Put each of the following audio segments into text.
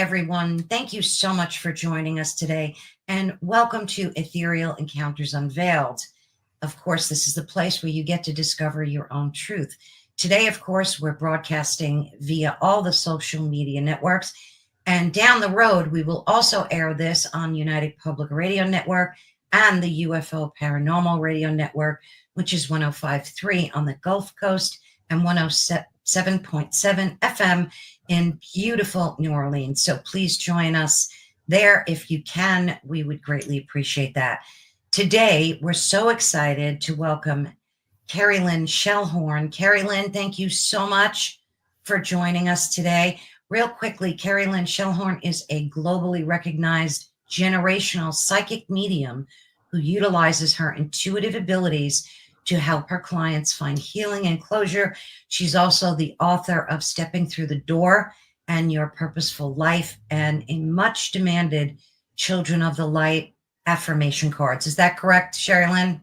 everyone. Thank you so much for joining us today, and welcome to Ethereal Encounters Unveiled. Of course, this is the place where you get to discover your own truth. Today, of course, we're broadcasting via all the social media networks, and down the road, we will also air this on United Public Radio Network and the UFO Paranormal Radio Network, which is 105.3 on the Gulf Coast and 107.7 FM in beautiful New Orleans. So please join us there if you can. We would greatly appreciate that. Today, we're so excited to welcome Kerrilynn Shellhorn. Kerrilynn, thank you so much for joining us today. Real quickly, Kerrilynn Shellhorn is a globally recognized generational psychic medium who utilizes her intuitive abilities to help her clients find healing and closure. She's also the author of Stepping Through the Door and Your Purposeful Life, and a much demanded Children of the Light affirmation cards. Is that correct, Sherilyn?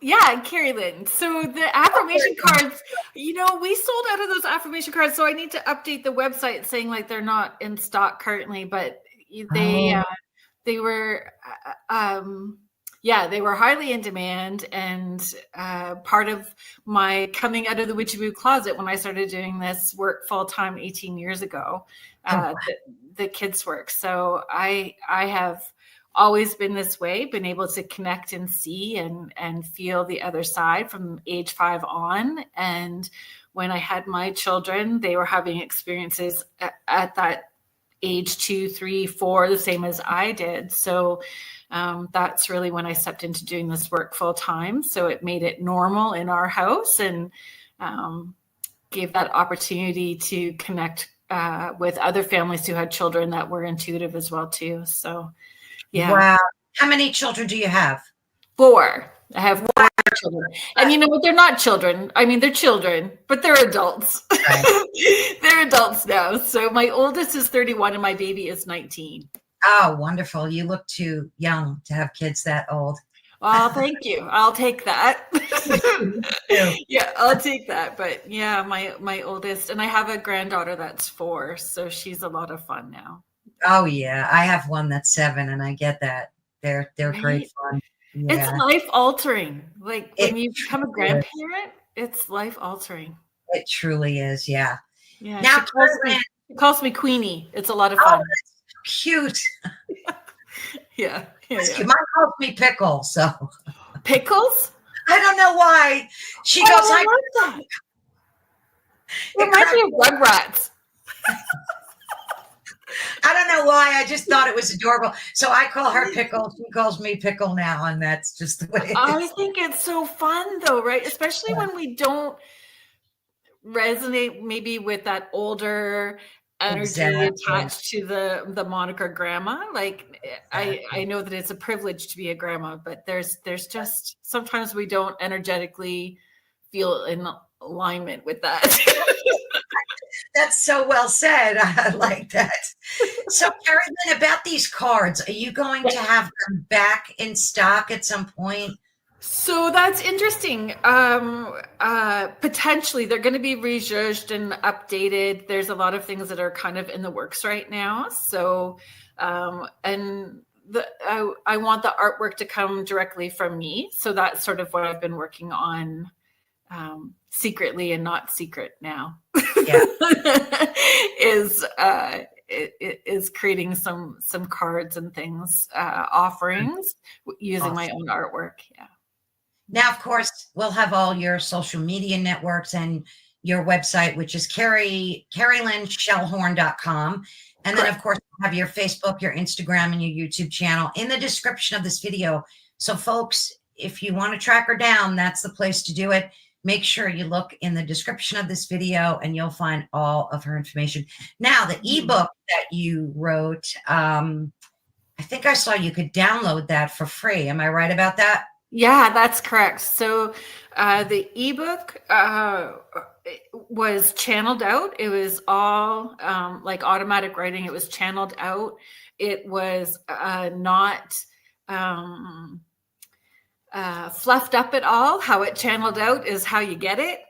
Yeah, Kerrilynn. So the affirmation cards, we sold out of those affirmation cards. So I need to update the website saying like they're not in stock currently, but they were highly in demand, and part of my coming out of the witchy closet when I started doing this work full time 18 years ago, the kids work. So I have always been this way, been able to connect and see and feel the other side from age 5 on. And when I had my children, they were having experiences at that age 2, 3, 4, the same as I did. So that's really when I stepped into doing this work full time. So it made it normal in our house, and gave that opportunity to connect with other families who had children that were intuitive as well too. So yeah. Wow. How many children do you have? 4. I have 4 children. And you know what? They're not children. I mean, they're children, but they're adults. Right. They're adults now. So my oldest is 31 and my baby is 19. Oh, wonderful. You look too young to have kids that old. Well, thank you. I'll take that. Yeah, I'll take that. But yeah, my oldest, and I have a granddaughter that's 4. So she's a lot of fun now. Oh yeah, I have one that's 7, and I get that. They're right? Great fun. Yeah. It's life altering. Like when you become a grandparent, it's life altering. It truly is. Yeah. Yeah. Now she calls me Queenie. It's a lot of fun. Oh, that's cute. Yeah. Mine calls me Pickle. So Pickles? I don't know why. She goes. I love that. It reminds me of Rugrats. I don't know why. I just thought it was adorable. So I call her Pickle. She calls me Pickle now, and that's just the way it is. I think it's so fun, though, right? Especially when we don't resonate maybe with that older energy attached to the moniker grandma. Like I know that it's a privilege to be a grandma, but there's just sometimes we don't energetically feel in alignment with that. That's so well said. I like that. So, Kerrilynn, about these cards, are you going to have them back in stock at some point? So that's interesting. Potentially, they're going to be rejudged and updated. There's a lot of things that are kind of in the works right now. So, I want the artwork to come directly from me. So that's sort of what I've been working on. Secretly and not secret now. Yeah. is creating some cards and things, offerings using my own artwork. Yeah. Now, of course, we'll have all your social media networks and your website, which is KerrilynShellhorn.com. And then, of course, we'll have your Facebook, your Instagram, and your YouTube channel in the description of this video. So, folks, if you want to track her down, that's the place to do it. Make sure you look in the description of this video and you'll find all of her information. Now, the ebook that you wrote, I think I saw you could download that for free. Am I right about that? Yeah, that's correct. So the ebook was channeled out. It was all like automatic writing. It was channeled out. It was not fluffed up at all. How it channeled out is how you get it.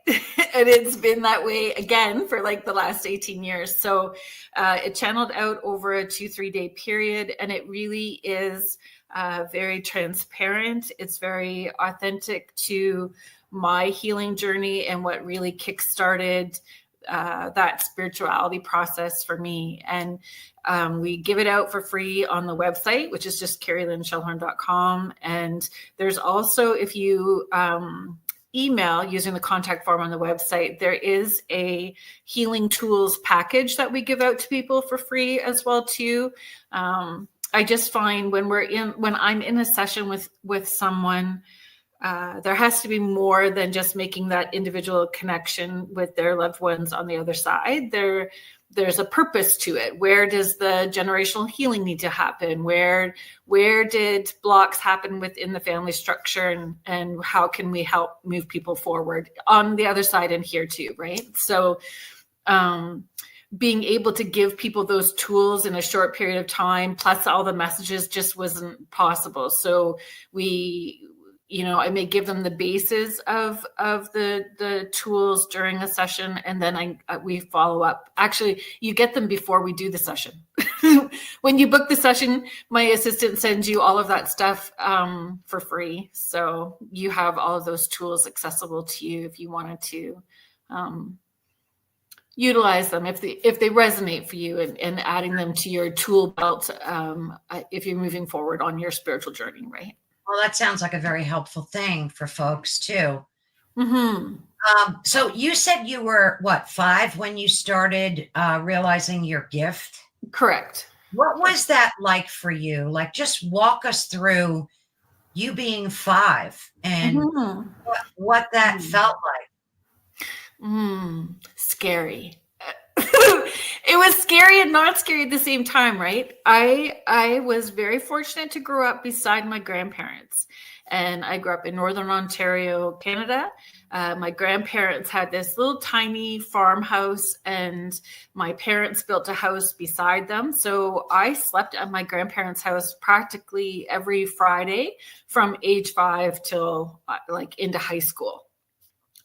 And it's been that way again for like the last 18 years. So it channeled out over a 2-3 day period. And it really is very transparent. It's very authentic to my healing journey and what really kickstarted that spirituality process for me. And we give it out for free on the website, which is just kerrilynshellhorn.com. And there's also, if you email using the contact form on the website, there is a healing tools package that we give out to people for free as well too. I just find when I'm in a session with someone, there has to be more than just making that individual connection with their loved ones on the other side. There's a purpose to it. Where does the generational healing need to happen? Where did blocks happen within the family structure, and how can we help move people forward on the other side and here too, right? So being able to give people those tools in a short period of time, plus all the messages, just wasn't possible. So I may give them the basis of the tools during a session, and then we follow up. Actually, you get them before we do the session. When you book the session, my assistant sends you all of that stuff for free. So you have all of those tools accessible to you if you wanted to utilize them, if they resonate for you, and adding them to your tool belt if you're moving forward on your spiritual journey, right? Well, that sounds like a very helpful thing for folks too. Mm-hmm. So you said you were, 5 when you started realizing your gift? Correct. What was that like for you? Like, just walk us through you being 5 and what that felt like. Scary. It was scary and not scary at the same time, right? I was very fortunate to grow up beside my grandparents, and I grew up in Northern Ontario, Canada. My grandparents had this little tiny farmhouse, and my parents built a house beside them. So I slept at my grandparents' house practically every Friday from age 5 till like into high school.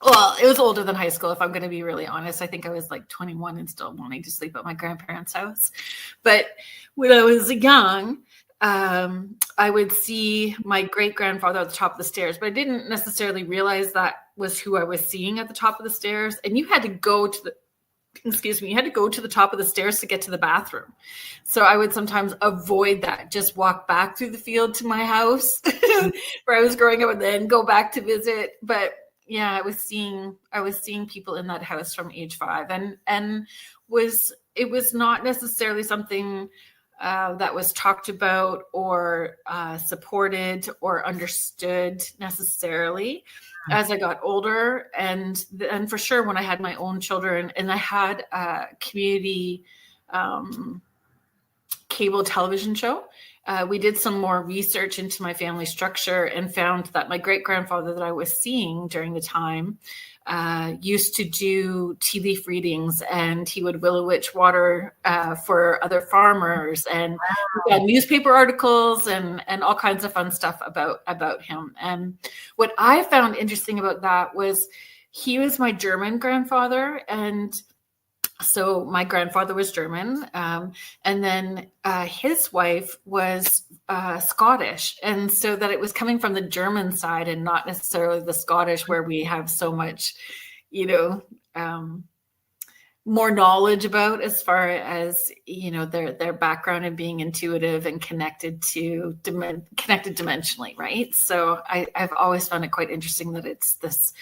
Well, it was older than high school, if I'm going to be really honest. I think I was like 21 and still wanting to sleep at my grandparents' house. But when I was young, I would see my great-grandfather at the top of the stairs, but I didn't necessarily realize that was who I was seeing at the top of the stairs. And you had to go to the top of the stairs to get to the bathroom. So I would sometimes avoid that, just walk back through the field to my house where I was growing up and then go back to visit. But yeah, I was seeing people in that house from age 5, and it was not necessarily something that was talked about or supported or understood necessarily as I got older, and for sure when I had my own children, and I had a community cable television show. We did some more research into my family structure and found that my great-grandfather that I was seeing during the time used to do tea leaf readings, and he would willow witch water for other farmers, and we had newspaper articles and all kinds of fun stuff about him. And what I found interesting about that was he was my German grandfather, and so my grandfather was German, and then his wife was Scottish, and so that it was coming from the German side and not necessarily the Scottish, where we have so much, more knowledge about, as far as their background and being intuitive and connected dimensionally, right? So I've always found it quite interesting that it's this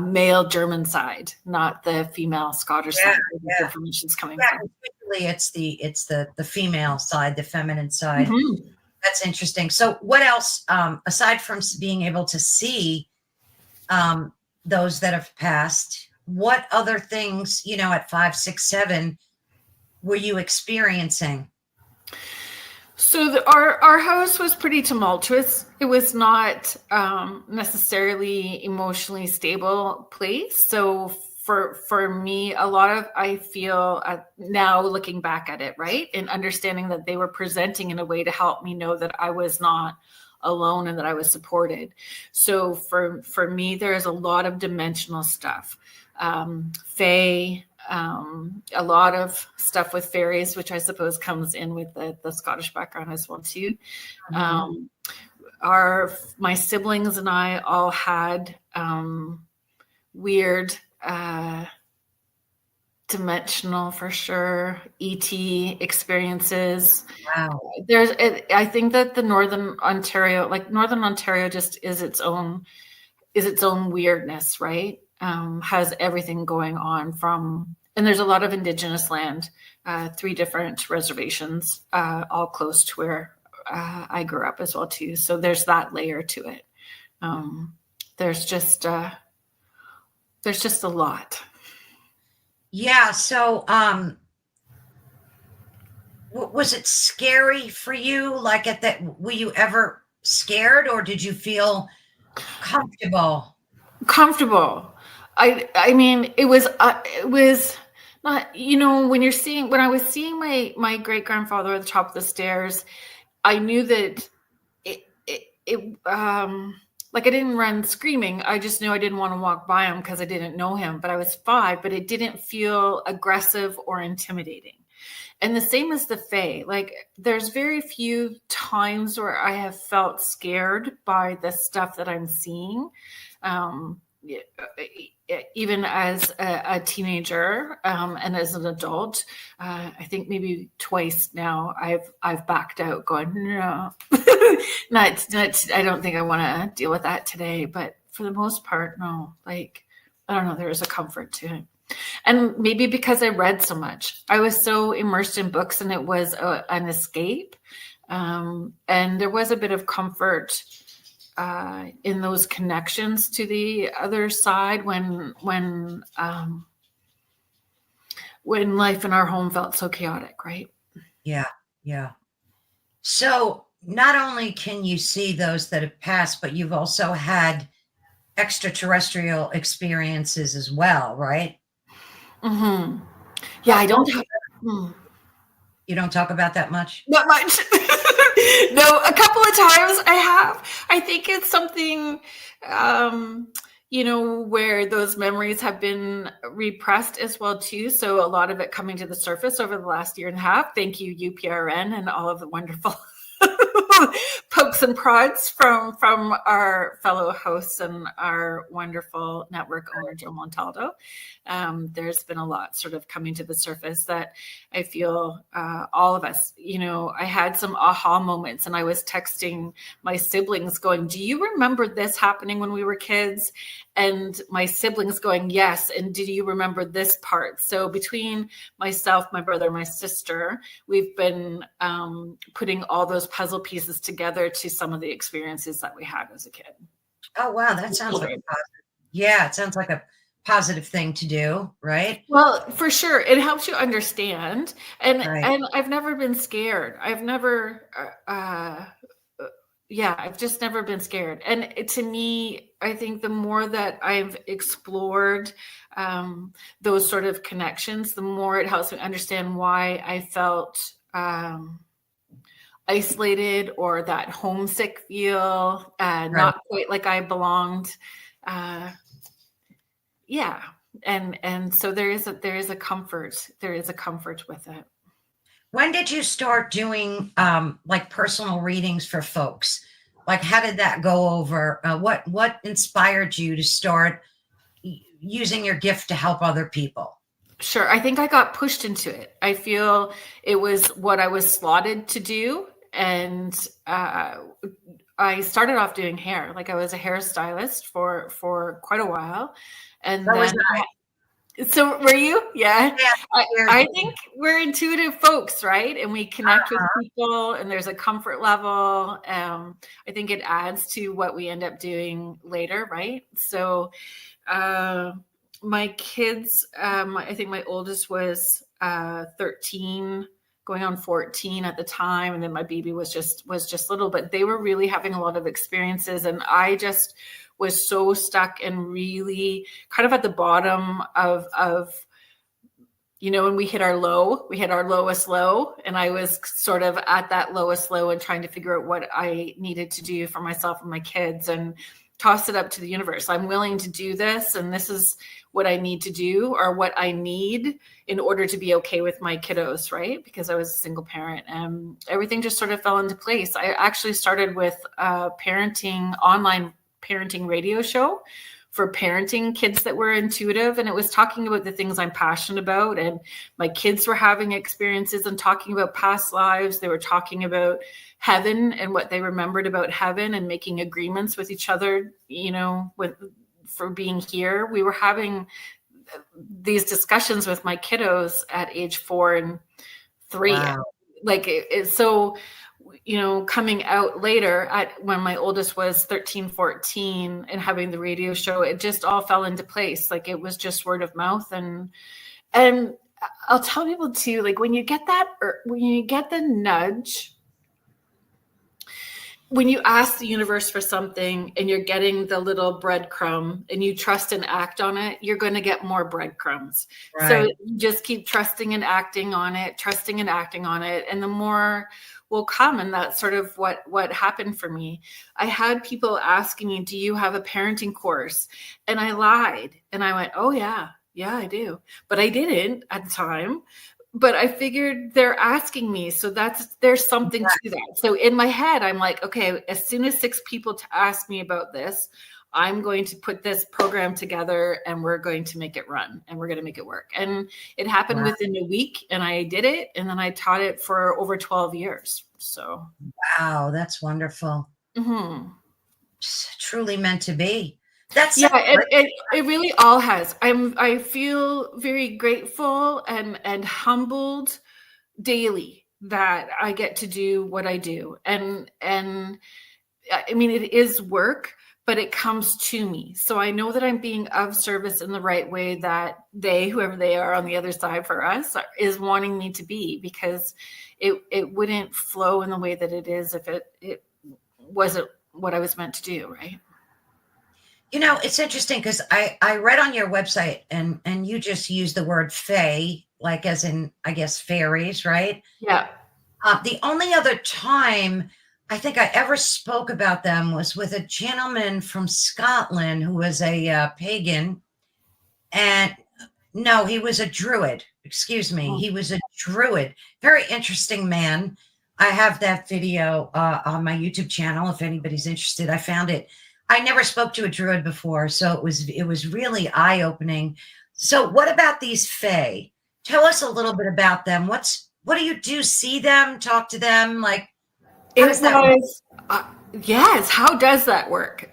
male German side, not the female Scottish side. Where the information's coming from. Usually it's the female side, the feminine side. Mm-hmm. That's interesting. So what else, aside from being able to see those that have passed, what other things, at 5, 6, 7 were you experiencing? So our house was pretty tumultuous. It was not necessarily emotionally stable place. So for me, a lot of, I feel now looking back at it, right, and understanding that they were presenting in a way to help me know that I was not alone and that I was supported. So for me, there is a lot of dimensional stuff, fae, a lot of stuff with fairies, which I suppose comes in with the Scottish background as well too. Mhm. My siblings and I all had weird dimensional, for sure, ET experiences. Wow. I think that the Northern Ontario just is its own weirdness, right? Has everything going on and there's a lot of Indigenous land, 3 different reservations, all close to where I grew up as well too. So there's that layer to it. There's just a lot. Yeah. So, was it scary for you? Like at that, were you ever scared, or did you feel comfortable? Comfortable. I mean, it was not, when I was seeing my great grandfather at the top of the stairs, I knew that like I didn't run screaming. I just knew I didn't want to walk by him because I didn't know him, but I was 5, but it didn't feel aggressive or intimidating. And the same as the Fae. Like, there's very few times where I have felt scared by the stuff that I'm seeing. Even as a teenager and as an adult, I think maybe twice now I've backed out, going, no, not. I don't think I want to deal with that today. But for the most part, no. Like, I don't know. There is a comfort to it. And maybe because I read so much, I was so immersed in books, and it was an escape. And there was a bit of comfort in those connections to the other side when life in our home felt so chaotic, right? Yeah. Yeah. So, not only can you see those that have passed, but you've also had extraterrestrial experiences as well, right? Mm-hmm. Yeah, I What don't was have. You don't talk about that much? Not much. No, a couple of times I have. I think it's something, where those memories have been repressed as well too. So a lot of it coming to the surface over the last year and a half. Thank you, UPRN, and all of the wonderful pokes and prods from our fellow hosts and our wonderful network owner, Joe Montaldo. There's been a lot sort of coming to the surface that I feel all of us, I had some aha moments, and I was texting my siblings going, do you remember this happening when we were kids? And my siblings going, yes. And did you remember this part? So between myself, my brother, my sister, we've been putting all those puzzle pieces together to some of the experiences that we had as a kid. Oh, wow. That sounds like a positive. Yeah, it sounds like a positive thing to do, right? Well, for sure. It helps you understand. And Right. I've never been scared. I've never I've just never been scared. And to me, I think the more that I've explored those sort of connections, the more it helps me understand why I felt isolated, or that homesick feel, Right. not quite like I belonged. Yeah. And so there is a comfort with it. When did you start doing like personal readings for folks? Like, how did that go over? What inspired you to start using your gift to help other people? Sure. I think I got pushed into it. I feel it was what I was slotted to do. And I started off doing hair. Like, I was a hairstylist for quite a while. And That was then so were you? Yeah. Yeah. I think we're intuitive folks, right? And we connect with people, and there's a comfort level. I think it adds to what we end up doing later, right? So my kids, I think my oldest was 13 going on 14 at the time. And then my baby was just little, but they were really having a lot of experiences. And I just was so stuck and really kind of at the bottom of, you know, when we hit our lowest low, and I was sort of at that lowest low and trying to figure out what I needed to do for myself and my kids, and tossed it up to the universe. I'm willing to do this, and this is what I need to do, or what I need in order to be okay with my kiddos, right? Because I was a single parent, and everything just sort of fell into place. I actually started with a online parenting radio show for parenting kids that were intuitive. And it was talking about the things I'm passionate about. And my kids were having experiences and talking about past lives. They were talking about heaven and what they remembered about heaven, and making agreements with each other, you know, for being here. We were having these discussions with my kiddos at age 4 and 3. Wow. Like so, you know, coming out later when my oldest was 13, 14, and having the radio show, it just all fell into place. Like, it was just word of mouth. And I'll tell people too, like, when you get the nudge, when you ask the universe for something and you're getting the little breadcrumb and you trust and act on it, you're going to get more breadcrumbs. Right. So you just keep trusting and acting on it, and the more will come. And that's sort of what happened for me. I had people asking me, do you have a parenting course? And I lied. And I went, oh yeah, I do. But I didn't at the time. But I figured they're asking me. So there's something to that. So in my head, I'm like, okay, as soon as 6 people ask me about this, I'm going to put this program together, and we're going to make it run, and we're going to make it work. And it happened within a week, and I did it. And then I taught it for over 12 years. So. Wow. That's wonderful. Mm-hmm. Truly meant to be. That's it really all has. I feel very grateful and humbled daily that I get to do what I do. And I mean, it is work, but it comes to me. So I know that I'm being of service in the right way, that whoever they are on the other side for us, is wanting me to be, because it wouldn't flow in the way that it is if it wasn't what I was meant to do, right? You know, it's interesting because I read on your website, and you just used the word fae, like as in, I guess, fairies, right? Yeah. The only other time I think I ever spoke about them was with a gentleman from Scotland who was a pagan. And no, he was a druid. Excuse me. He was a druid. Very interesting man. I have that video on my YouTube channel if anybody's interested. I found it. I never spoke to a druid before, so it was really eye-opening. So what about these fae? Tell us a little bit about them. What do you do? See them, talk to them? Like, how does that work? Yes. How does that work?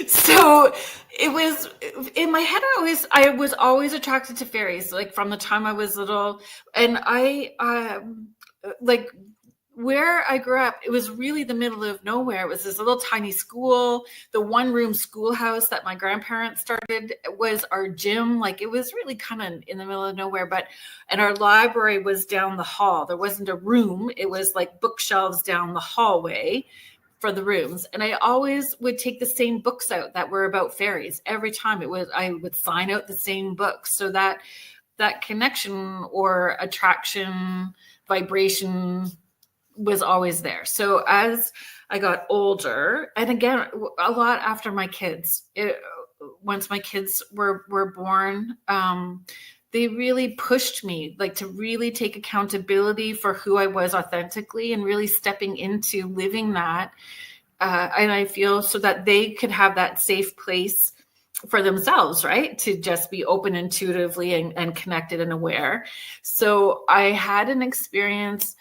So it was in my head. I was always attracted to fairies, like from the time I was little. And I like, where I grew up, it was really the middle of nowhere. It was this little tiny school. The 1-room schoolhouse that my grandparents started was our gym. Like, it was really kind of in the middle of nowhere, and our library was down the hall. There wasn't a room. It was like bookshelves down the hallway for the rooms. And I always would take the same books out that were about fairies. Every time I would sign out the same books, so that connection or attraction, vibration was always there. So as I got older, and again, a lot after my kids, once my kids were born, they really pushed me, like, to really take accountability for who I was authentically, and really stepping into living that. And I feel so that they could have that safe place for themselves, right? To just be open intuitively and connected and aware. So I had an experience.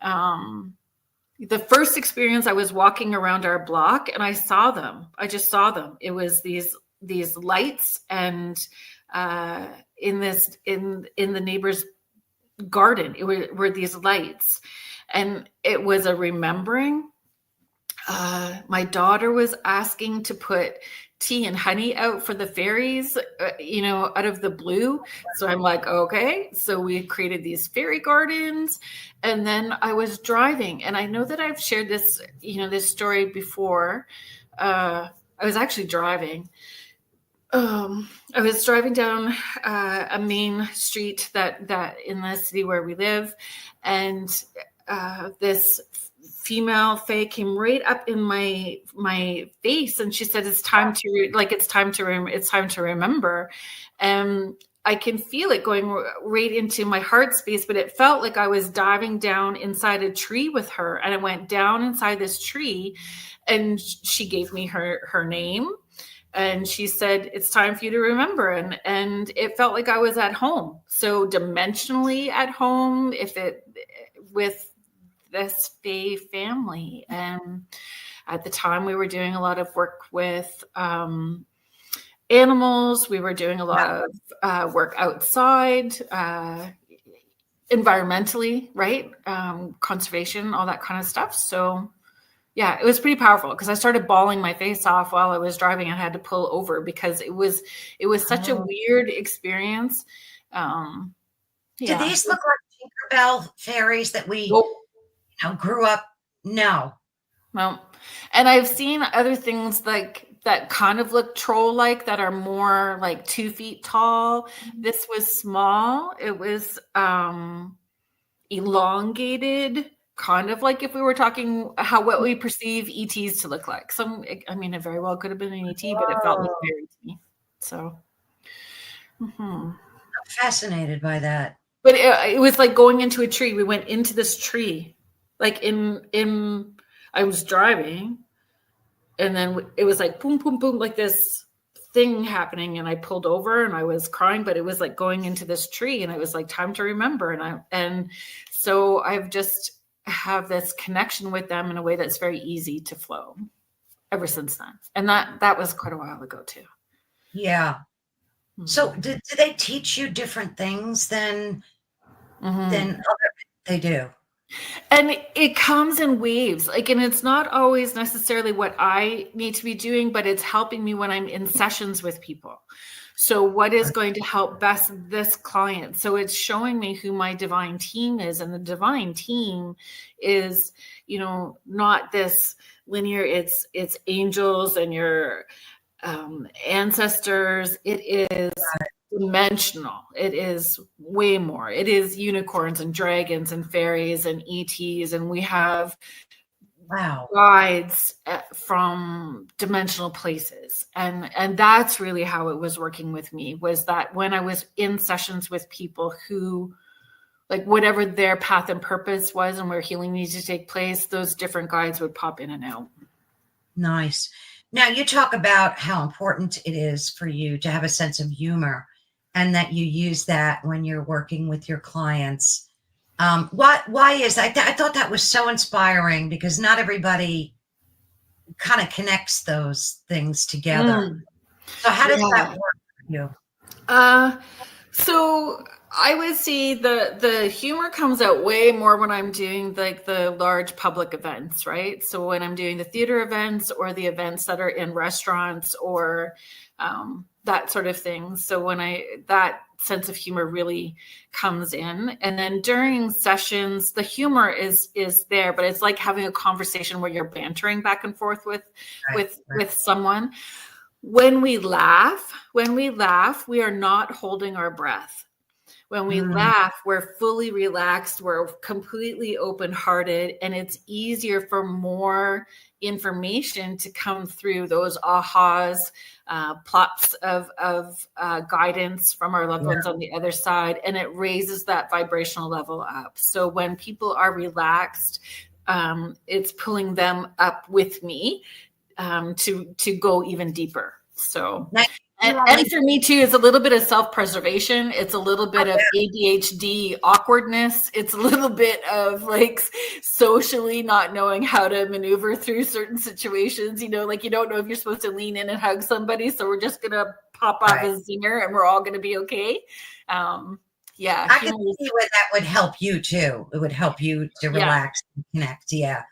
The first experience, I was walking around our block and I saw them. I just saw them. It was these lights, and in the neighbor's garden, were these lights, and it was a remembering. My daughter was asking to put tea and honey out for the fairies, out of the blue. So I'm like, okay. So we created these fairy gardens. And then I was driving, and I know that I've shared this, this story before. I was actually driving. I was driving down a main street that in the city where we live, and this female fae came right up in my face, and she said, "It's time to it's time to remember." And I can feel it going right into my heart space, but it felt like I was diving down inside a tree with her, and I went down inside this tree, and she gave me her name. And she said, "It's time for you to remember." And it felt like I was at home. So dimensionally at home, with this fae family. And at the time we were doing a lot of work with animals. We were doing a lot of work outside, environmentally, right? Conservation, all that kind of stuff. So yeah, it was pretty powerful, because I started bawling my face off while I was driving. I had to pull over because it was such a weird experience. Do these look like Tinkerbell fairies that we grew up? No. And I've seen other things that kind of look troll-like, that are more like 2 feet tall. This was small. It was elongated, kind of like if we were talking what we perceive ETs to look like. It very well could have been an ET, but it felt like fairy to me. So I'm fascinated by that. But it was like going into a tree. We went into this tree, like I was driving, and then it was like boom, boom, boom, like this thing happening, and I pulled over and I was crying, but it was like going into this tree, and it was like time to remember. And so I've just have this connection with them in a way that's very easy to flow ever since then. And that was quite a while ago too. Yeah. So do they teach you different things than other? They do. And it comes in waves, and it's not always necessarily what I need to be doing, but it's helping me when I'm in sessions with people. So what is going to help best this client? So it's showing me who my divine team is. And the divine team is, not this linear, it's angels and your ancestors. It is dimensional. It is way more. It is unicorns and dragons and fairies and ETs. And we have guides from dimensional places. And that's really how it was working with me, was that when I was in sessions with people who, whatever their path and purpose was and where healing needed to take place, those different guides would pop in and out. Nice. Now, you talk about how important it is for you to have a sense of humor, and that you use that when you're working with your clients. Why is that? I thought that was so inspiring, because not everybody kind of connects those things together. So how does that work for you? So I would say the humor comes out way more when I'm doing the large public events, right? So when I'm doing the theater events, or the events that are in restaurants, or that sort of thing. So when that sense of humor really comes in. And then during sessions, the humor is there, but it's like having a conversation where you're bantering back and forth with someone. When we laugh, we are not holding our breath. When we laugh, we're fully relaxed, we're completely open-hearted, and it's easier for more information to come through, those ahas, plops of guidance from our loved ones on the other side, and it raises that vibrational level up. So when people are relaxed, it's pulling them up with me to go even deeper. So and for me too, it's a little bit of self-preservation. It's a little bit of ADHD awkwardness. It's a little bit of socially not knowing how to maneuver through certain situations. You don't know if you're supposed to lean in and hug somebody. So we're just going to pop off a zinger and we're all going to be okay. I can see where that would help you too. It would help you to relax and connect. Yeah.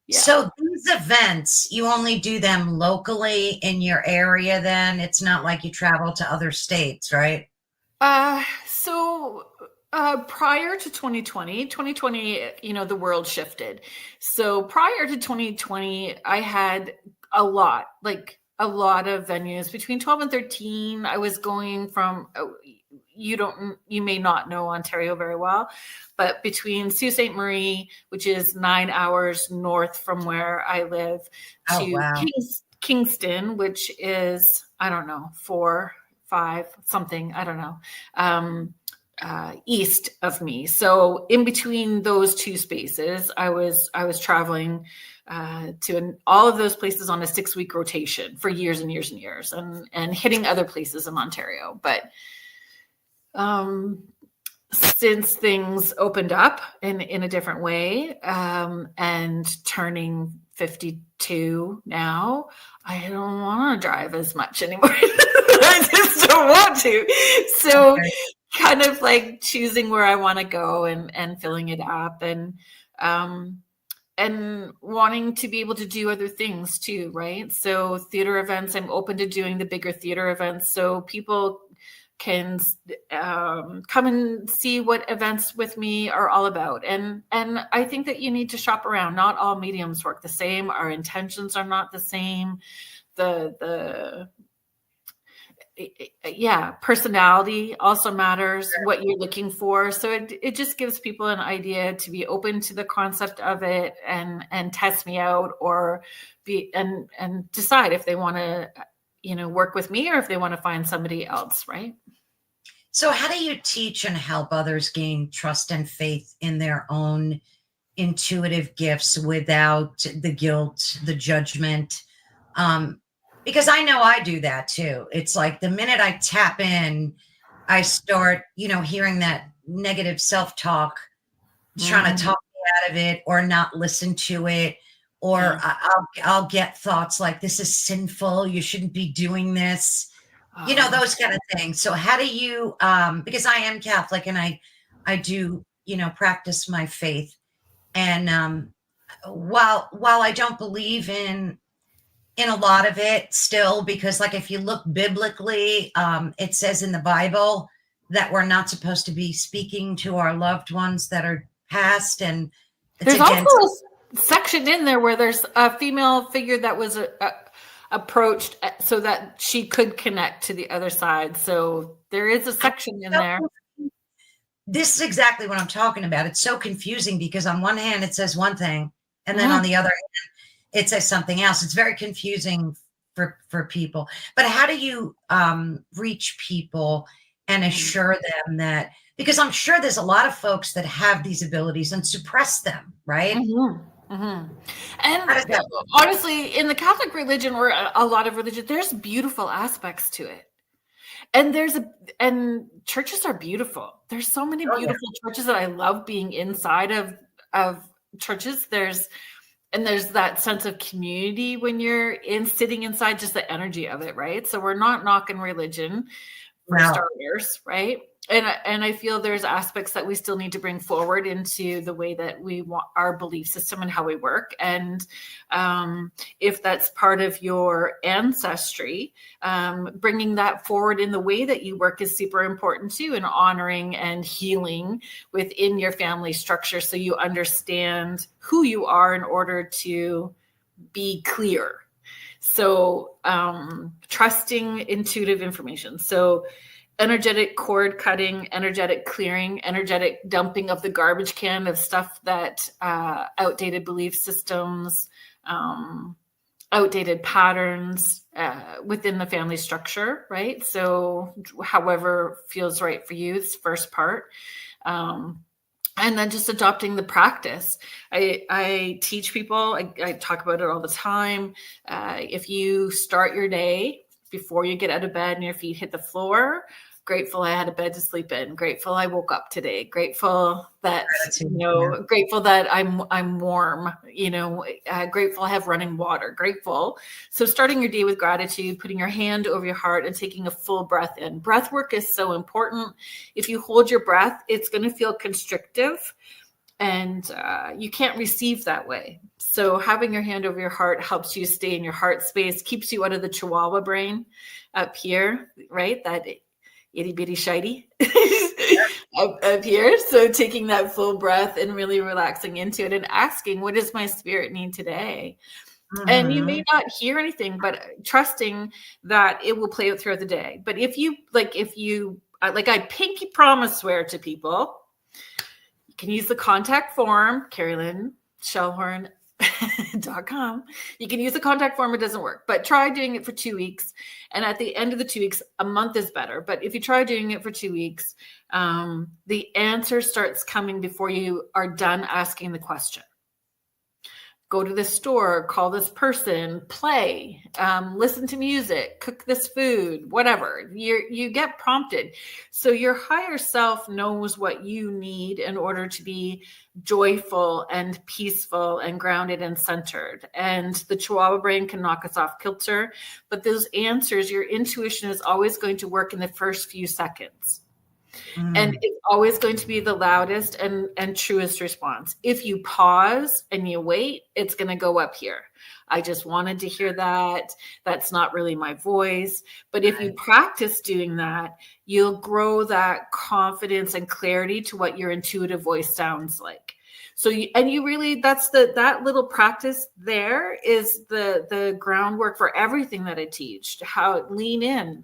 Yeah. So these events, you only do them locally in your area then? It's not like you travel to other states, right? So prior to 2020, the world shifted. So prior to 2020, I had a lot of venues between 12 and 13. I was going from, you may not know Ontario very well, but between Sault Ste. Marie, which is 9 hours north from where I live, Oh, to wow. Kingston, which is, I don't know, 4, 5, something, I don't know, east of me. So in between those two spaces, I was traveling to all of those places on a 6-week rotation for years and years and years, and hitting other places in Ontario. But since things opened up in a different way, and turning 52 now, I don't want to drive as much anymore. I just don't want to. So Okay. kind of like choosing where I want to go and filling it up, and wanting to be able to do other things too, right? So theater events, I'm open to doing the bigger theater events so people can come and see what events with me are all about. And I think that you need to shop around. Not all mediums work the same. Our intentions are not the same. Yeah, personality also matters, what you're looking for. So it just gives people an idea to be open to the concept of it and test me out, or and decide if they want to, work with me, or if they want to find somebody else, right? So how do you teach and help others gain trust and faith in their own intuitive gifts without the guilt, the judgment? Because I know I do that too. It's like the minute I tap in, I start, hearing that negative self-talk, trying to talk me out of it or not listen to it. Or Yeah. I'll get thoughts like, this is sinful. You shouldn't be doing this, those kind of things. So how do you, because I am Catholic and I do, practice my faith. And while I don't believe in a lot of it still, because like if you look biblically, it says in the Bible that we're not supposed to be speaking to our loved ones that are passed, and it's There's also against. a section in there where there's a female figure that was approached so that she could connect to the other side. So there is a section in there. This is exactly what I'm talking about. It's so confusing because on one hand it says one thing, and then on the other hand it says something else. It's very confusing for people. But how do you reach people and assure them that, because I'm sure there's a lot of folks that have these abilities and suppress them, right? And honestly, in the Catholic religion, or a lot of religion, there's beautiful aspects to it. And churches are beautiful. There's so many beautiful churches that I love being inside of churches. There's that sense of community when you're sitting inside, just the energy of it, right? So we're not knocking religion for starters, right? And I feel there's aspects that we still need to bring forward into the way that we want our belief system and how we work. And if that's part of your ancestry, bringing that forward in the way that you work is super important too, and honoring and healing within your family structure, so you understand who you are in order to be clear. So trusting intuitive information. So energetic cord cutting, energetic clearing, energetic dumping of the garbage can of stuff that outdated belief systems, outdated patterns within the family structure, right? So however feels right for you is the first part. And then just adopting the practice. I teach people, I talk about it all the time. If you start your day before you get out of bed and your feet hit the floor, grateful I had a bed to sleep in, grateful I woke up today, grateful that, grateful that I'm warm, grateful I have running water, grateful. So starting your day with gratitude, putting your hand over your heart and taking a full breath in. Breath work is so important. If you hold your breath, it's going to feel constrictive. and you can't receive that way. So having your hand over your heart helps you stay in your heart space, keeps you out of the chihuahua brain up here, right? That itty bitty shitey up here. So taking that full breath and really relaxing into it and asking, what does my spirit need today? And you may not hear anything, but trusting that it will play out throughout the day. But if you I pinky promise swear to people, you can use the contact form, Kerrilynn Shellhorn.com. You can use the contact form. It doesn't work, but try doing it for 2 weeks. And at the end of the 2 weeks, a month is better. But if you try doing it for 2 weeks, the answer starts coming before you are done asking the question. Go to the store, call this person, play, listen to music, cook this food, whatever. You get prompted. So your higher self knows what you need in order to be joyful and peaceful and grounded and centered. And the Chihuahua brain can knock us off kilter. But those answers, your intuition is always going to work in the first few seconds. And it's always going to be the loudest and truest response. If you pause and you wait, it's going to go up here. I just wanted to hear that. That's not really my voice. But if you practice doing that, you'll grow that confidence and clarity to what your intuitive voice sounds like. So that little practice there is the groundwork for everything that I teach. How lean in.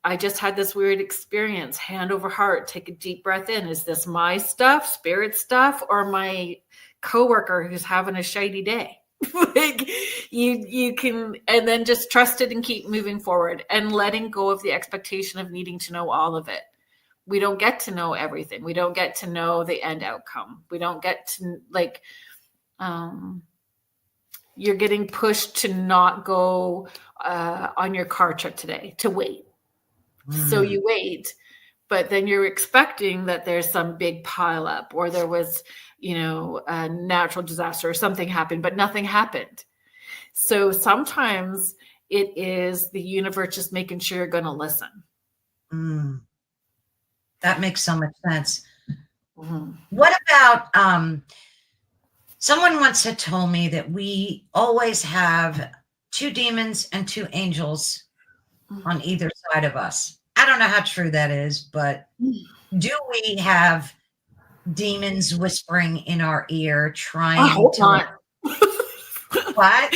I just had this weird experience, hand over heart, take a deep breath in. Is this my stuff, spirit stuff, or my coworker who's having a shitty day? Like you can, and then just trust it and keep moving forward and letting go of the expectation of needing to know all of it. We don't get to know everything. We don't get to know the end outcome. We don't get to you're getting pushed to not go on your car trip today, to wait. So you wait, but then you're expecting that there's some big pile up or there was, a natural disaster or something happened, but nothing happened. So sometimes it is the universe just making sure you're going to listen. That makes so much sense. What about, someone once had told me that we always have 2 demons and 2 angels on either side of us. I don't know how true that is, but do we have demons whispering in our ear trying I hope to not. What?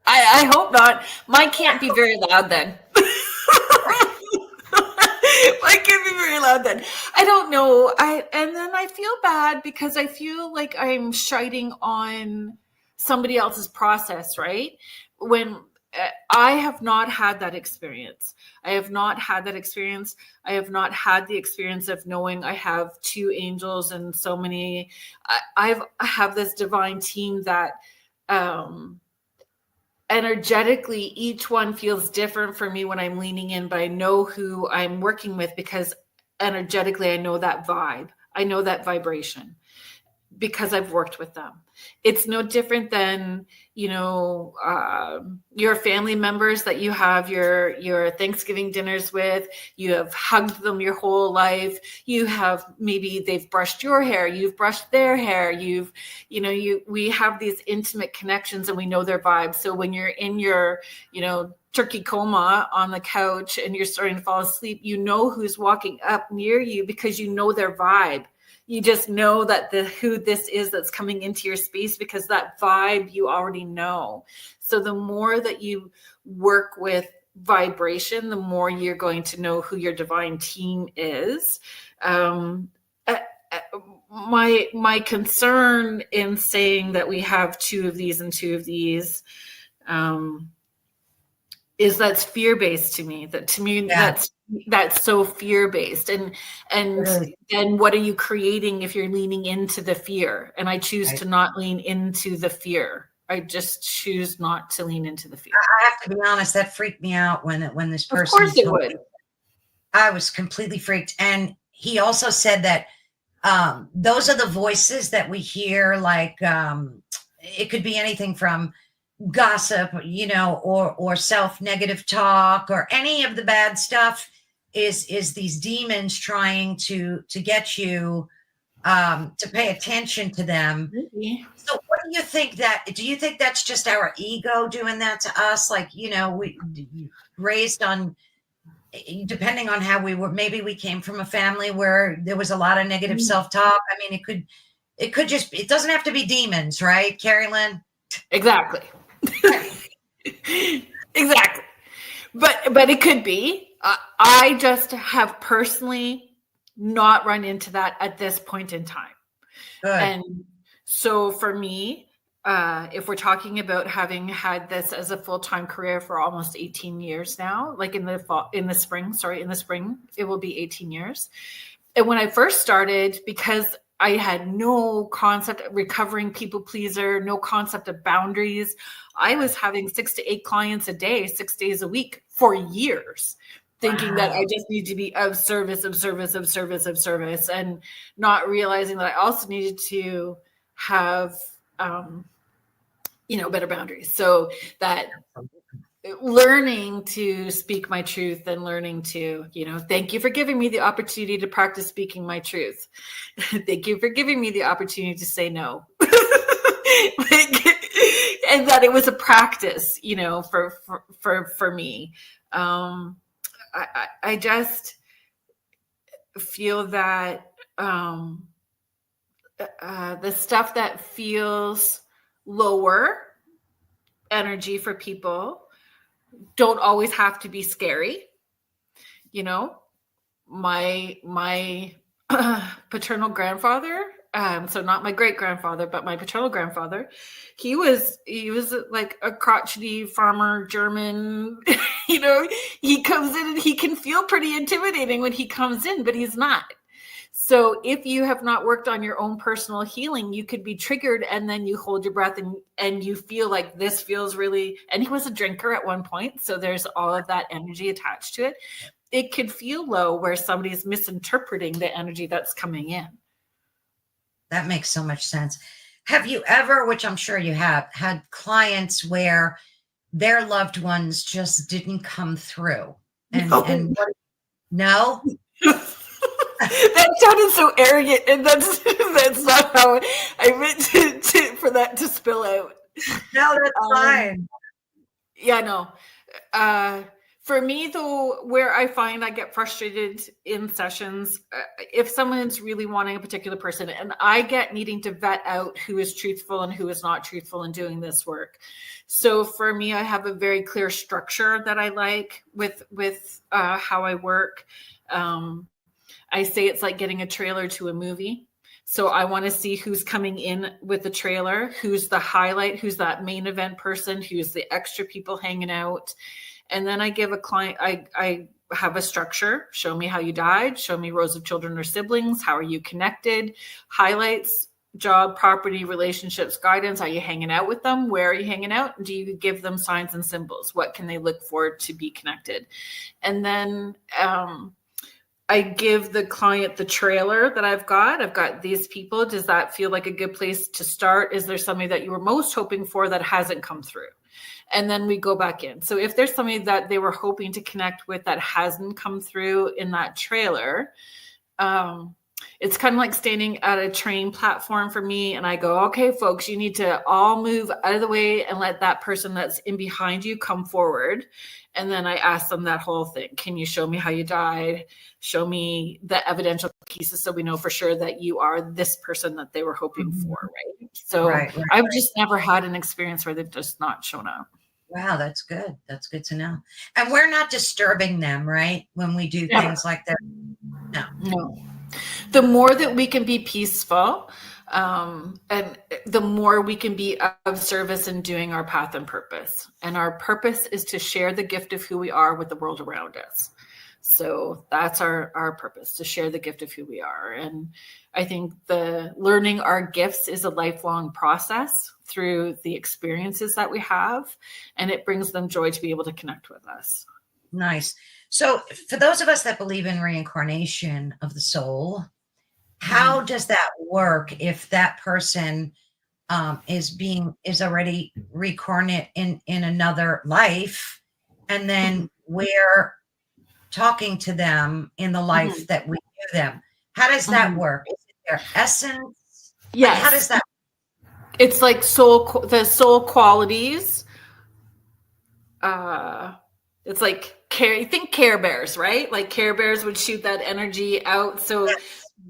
I hope not. Mine can't be very loud then. Mine can't be very loud then. I don't know. And then I feel bad because I feel like I'm shiting on somebody else's process, right? When I have not had that experience. I have not had the experience of knowing I have 2 angels and so many. I have this divine team that energetically each one feels different for me when I'm leaning in, but I know who I'm working with because energetically I know that vibe. I know that vibration because I've worked with them. It's no different than, your family members that you have your Thanksgiving dinners with. You have hugged them your whole life. You have, maybe they've brushed your hair. You've brushed their hair. We have these intimate connections and we know their vibes. So when you're in your, turkey coma on the couch and you're starting to fall asleep, you know who's walking up near you because you know their vibe. You just know that who this is that's coming into your space because that vibe you already know. So the more that you work with vibration, the more you're going to know who your divine team is. My concern in saying that we have 2 of these and 2 of these is that's fear-based to me. That to me, that's so fear-based. And then what are you creating if you're leaning into the fear? And I choose to not lean into the fear. I just choose not to lean into the fear. I have to be honest, that freaked me out when this person. Of course it would. I was completely freaked. And he also said that those are the voices that we hear, like it could be anything from gossip, or self-negative talk, or any of the bad stuff is these demons trying to get you to pay attention to them. Maybe. So what do you think that's just our ego doing that to us? Like, we raised on, depending on how we were, maybe we came from a family where there was a lot of negative self-talk. I mean, it doesn't have to be demons, right, Kerrilynn? Exactly. Exactly. But it could be. I just have personally not run into that at this point in time. Good. And so for me, if we're talking about having had this as a full-time career for almost 18 years now, like in the spring, it will be 18 years. And when I first started, because I had no concept of recovering people pleaser, no concept of boundaries, I was having 6 to 8 clients a day, 6 days a week for years, thinking that I just need to be of service, and not realizing that I also needed to have, better boundaries. So that learning to speak my truth and learning to, thank you for giving me the opportunity to practice speaking my truth. Thank you for giving me the opportunity to say no. And that it was a practice, for me. I just feel that the stuff that feels lower energy for people don't always have to be scary. My paternal grandfather, so not my great grandfather, but my paternal grandfather, he was like a crotchety farmer German. He comes in and he can feel pretty intimidating when he comes in, but he's not. So if you have not worked on your own personal healing, you could be triggered, and then you hold your breath and you feel like this feels really, and he was a drinker at one point. So there's all of that energy attached to it. It could feel low where somebody's misinterpreting the energy that's coming in. That makes so much sense. Have you ever, which I'm sure you have, had clients where their loved ones just didn't come through? No? That sounded so arrogant, and that's not how I meant for that to spill out. No, that's fine. Yeah, no. For me, though, where I find I get frustrated in sessions, if someone's really wanting a particular person, and I get needing to vet out who is truthful and who is not truthful in doing this work. So for me, I have a very clear structure that I like with how I work. I say it's like getting a trailer to a movie. So I want to see who's coming in with the trailer, who's the highlight, who's that main event person, who's the extra people hanging out. And then I give a client, I have a structure. Show me how you died. Show me rows of children or siblings. How are you connected? Highlights, job, property, relationships, guidance. Are you hanging out with them? Where are you hanging out? Do you give them signs and symbols? What can they look for to be connected? And then I give the client the trailer that I've got. I've got these people. Does that feel like a good place to start? Is there somebody that you were most hoping for that hasn't come through? And then we go back in. So if there's somebody that they were hoping to connect with that hasn't come through in that trailer, it's kind of like standing at a train platform for me. And I go, okay, folks, you need to all move out of the way and let that person that's in behind you come forward. And then I ask them that whole thing. Can you show me how you died? Show me the evidential pieces so we know for sure that you are this person that they were hoping for, right? So I've just never had an experience where they've just not shown up. Wow, that's good. That's good to know. And we're not disturbing them, right? When we do things like that. No. The more that we can be peaceful, and the more we can be of service in doing our path and purpose. And our purpose is to share the gift of who we are with the world around us. So that's our purpose, to share the gift of who we are. And I think the learning our gifts is a lifelong process through the experiences that we have, and it brings them joy to be able to connect with us. Nice. So for those of us that believe in reincarnation of the soul, how does that work if that person is already reincarnate in another life, and then we're talking to them in the life that we give them? How does that work? Is it their essence? Yes. Like, how does that? It's like the soul qualities. It's like think Care Bears, right? Like Care Bears would shoot that energy out. So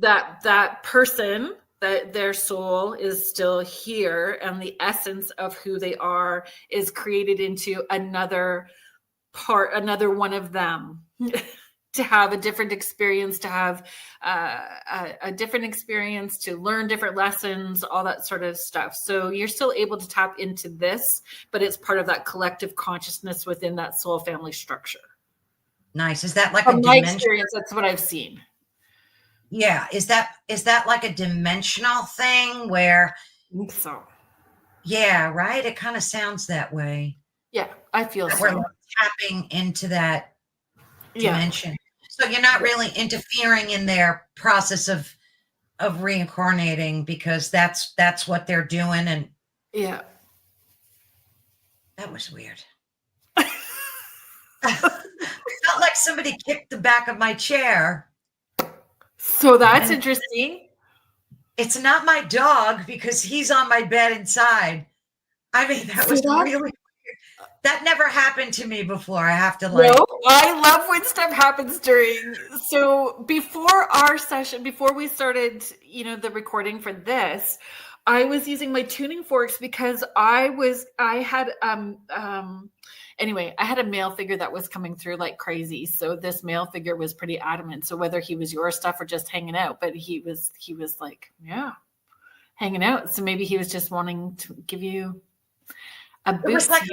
that person, that their soul is still here, and the essence of who they are is created into another one of them. To have a different experience, to have a different experience, to learn different lessons, all that sort of stuff. So you're still able to tap into this, but it's part of that collective consciousness within that soul family structure. Nice. Is that like From a my dimension? experience, that's what I've seen. Yeah. Is that like a dimensional thing where? I think so. Yeah, right. It kind of sounds that way. Yeah, I feel That so. we're like tapping into that dimension. So you're not really interfering in their process of reincarnating, because that's what they're doing. And yeah, that was weird. I felt like somebody kicked the back of my chair. So that's interesting. It's not my dog, because he's on my bed inside. I mean, that was really weird. That never happened to me before. I have to like. No, I love when stuff happens during. So before our session, before we started, the recording for this, I was using my tuning forks because I had a male figure that was coming through like crazy. So this male figure was pretty adamant. So whether he was your stuff or just hanging out, but he was like, yeah, hanging out. So maybe he was just wanting to give you a boost. It was like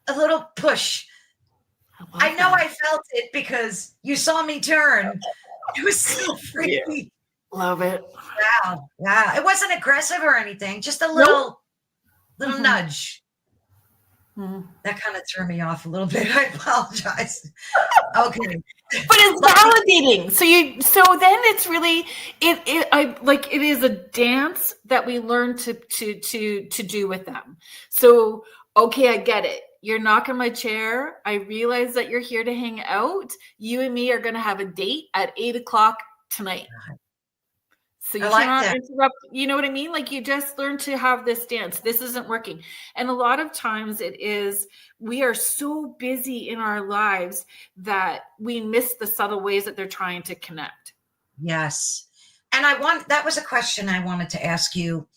a little push. I know that. I felt it because you saw me turn. It was so freaky. Yeah. Love it. Wow. Yeah. It wasn't aggressive or anything. Just a little nudge. Mm-hmm. That kind of threw me off a little bit. I apologize. Okay. But it's validating. So then it's really it is a dance that we learn to do with them. So okay, I get it. You're knocking my chair. I realize that you're here to hang out. You and me are going to have a date at 8:00 tonight. So you cannot interrupt. You know what I mean? Like, you just learn to have this dance. This isn't working. And a lot of times we are so busy in our lives that we miss the subtle ways that they're trying to connect. Yes. And that was a question I wanted to ask you.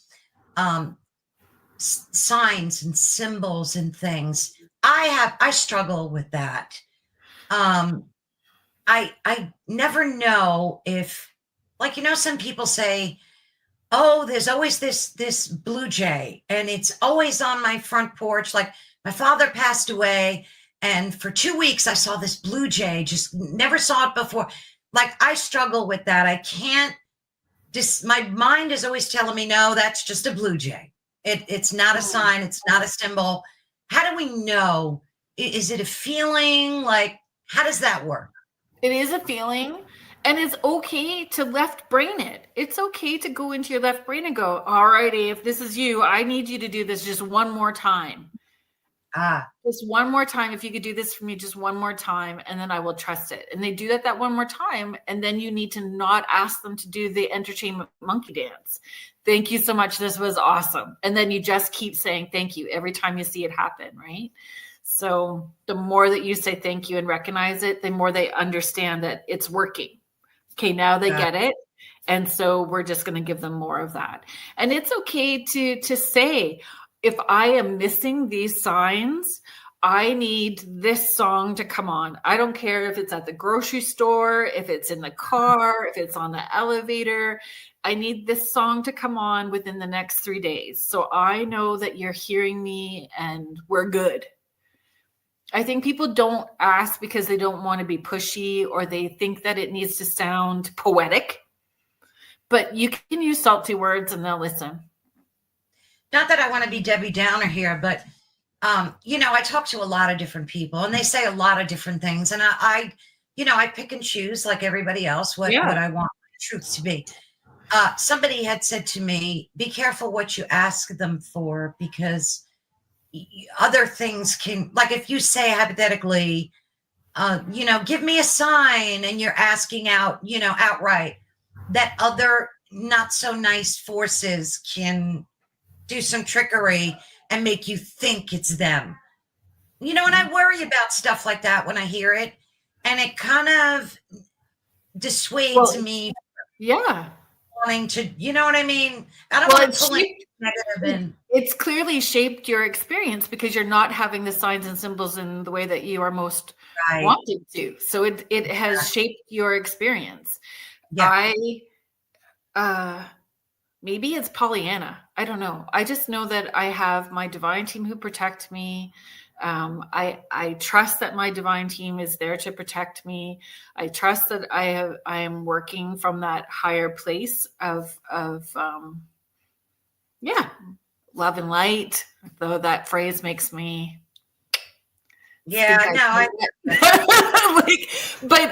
Signs and symbols and things. I struggle with that. I never know if, like, some people say, oh, there's always this blue jay, and it's always on my front porch. Like, my father passed away, and for 2 weeks I saw this blue jay, just never saw it before. Like, I struggle with that. I can't my mind is always telling me, no, that's just a blue jay. It's not a sign. It's not a symbol. How do we know? Is it a feeling? Like, how does that work? It is a feeling, and it's okay to left brain it. It's okay to go into your left brain and go, all righty, if this is you, I need you to do this just one more time. Just one more time. If you could do this for me just one more time, and then I will trust it. And they do that one more time, and then you need to not ask them to do the entertainment monkey dance. Thank you so much. This was awesome. And then you just keep saying thank you every time you see it happen, right? So the more that you say thank you and recognize it, the more they understand that it's working. Okay, now they get it. And so we're just going to give them more of that. And it's okay to say, if I am missing these signs, I need this song to come on. I don't care if it's at the grocery store, if it's in the car, if it's on the elevator. I need this song to come on within the next 3 days. So I know that you're hearing me and we're good. I think people don't ask because they don't want to be pushy, or they think that it needs to sound poetic. But you can use salty words and they'll listen. Not that I want to be Debbie Downer here, but, I talk to a lot of different people, and they say a lot of different things. And I pick and choose, like everybody else, what I want the truth to be. Somebody had said to me, be careful what you ask them for, because other things can, like, if you say hypothetically, give me a sign, and you're asking out, outright, that other not so nice forces can do some trickery and make you think it's them. You know, and I worry about stuff like that when I hear it, and it kind of dissuades me Yeah. wanting to, you know what I mean? I don't want to pull in negative and it's clearly shaped your experience because you're not having the signs and symbols in the way that you are most wanting to. So it has shaped your experience. Yeah. Maybe it's Pollyanna. I don't know. I just know that I have my divine team who protect me. I trust that my divine team is there to protect me. I trust that I am working from that higher place of love and light. Though that phrase makes me but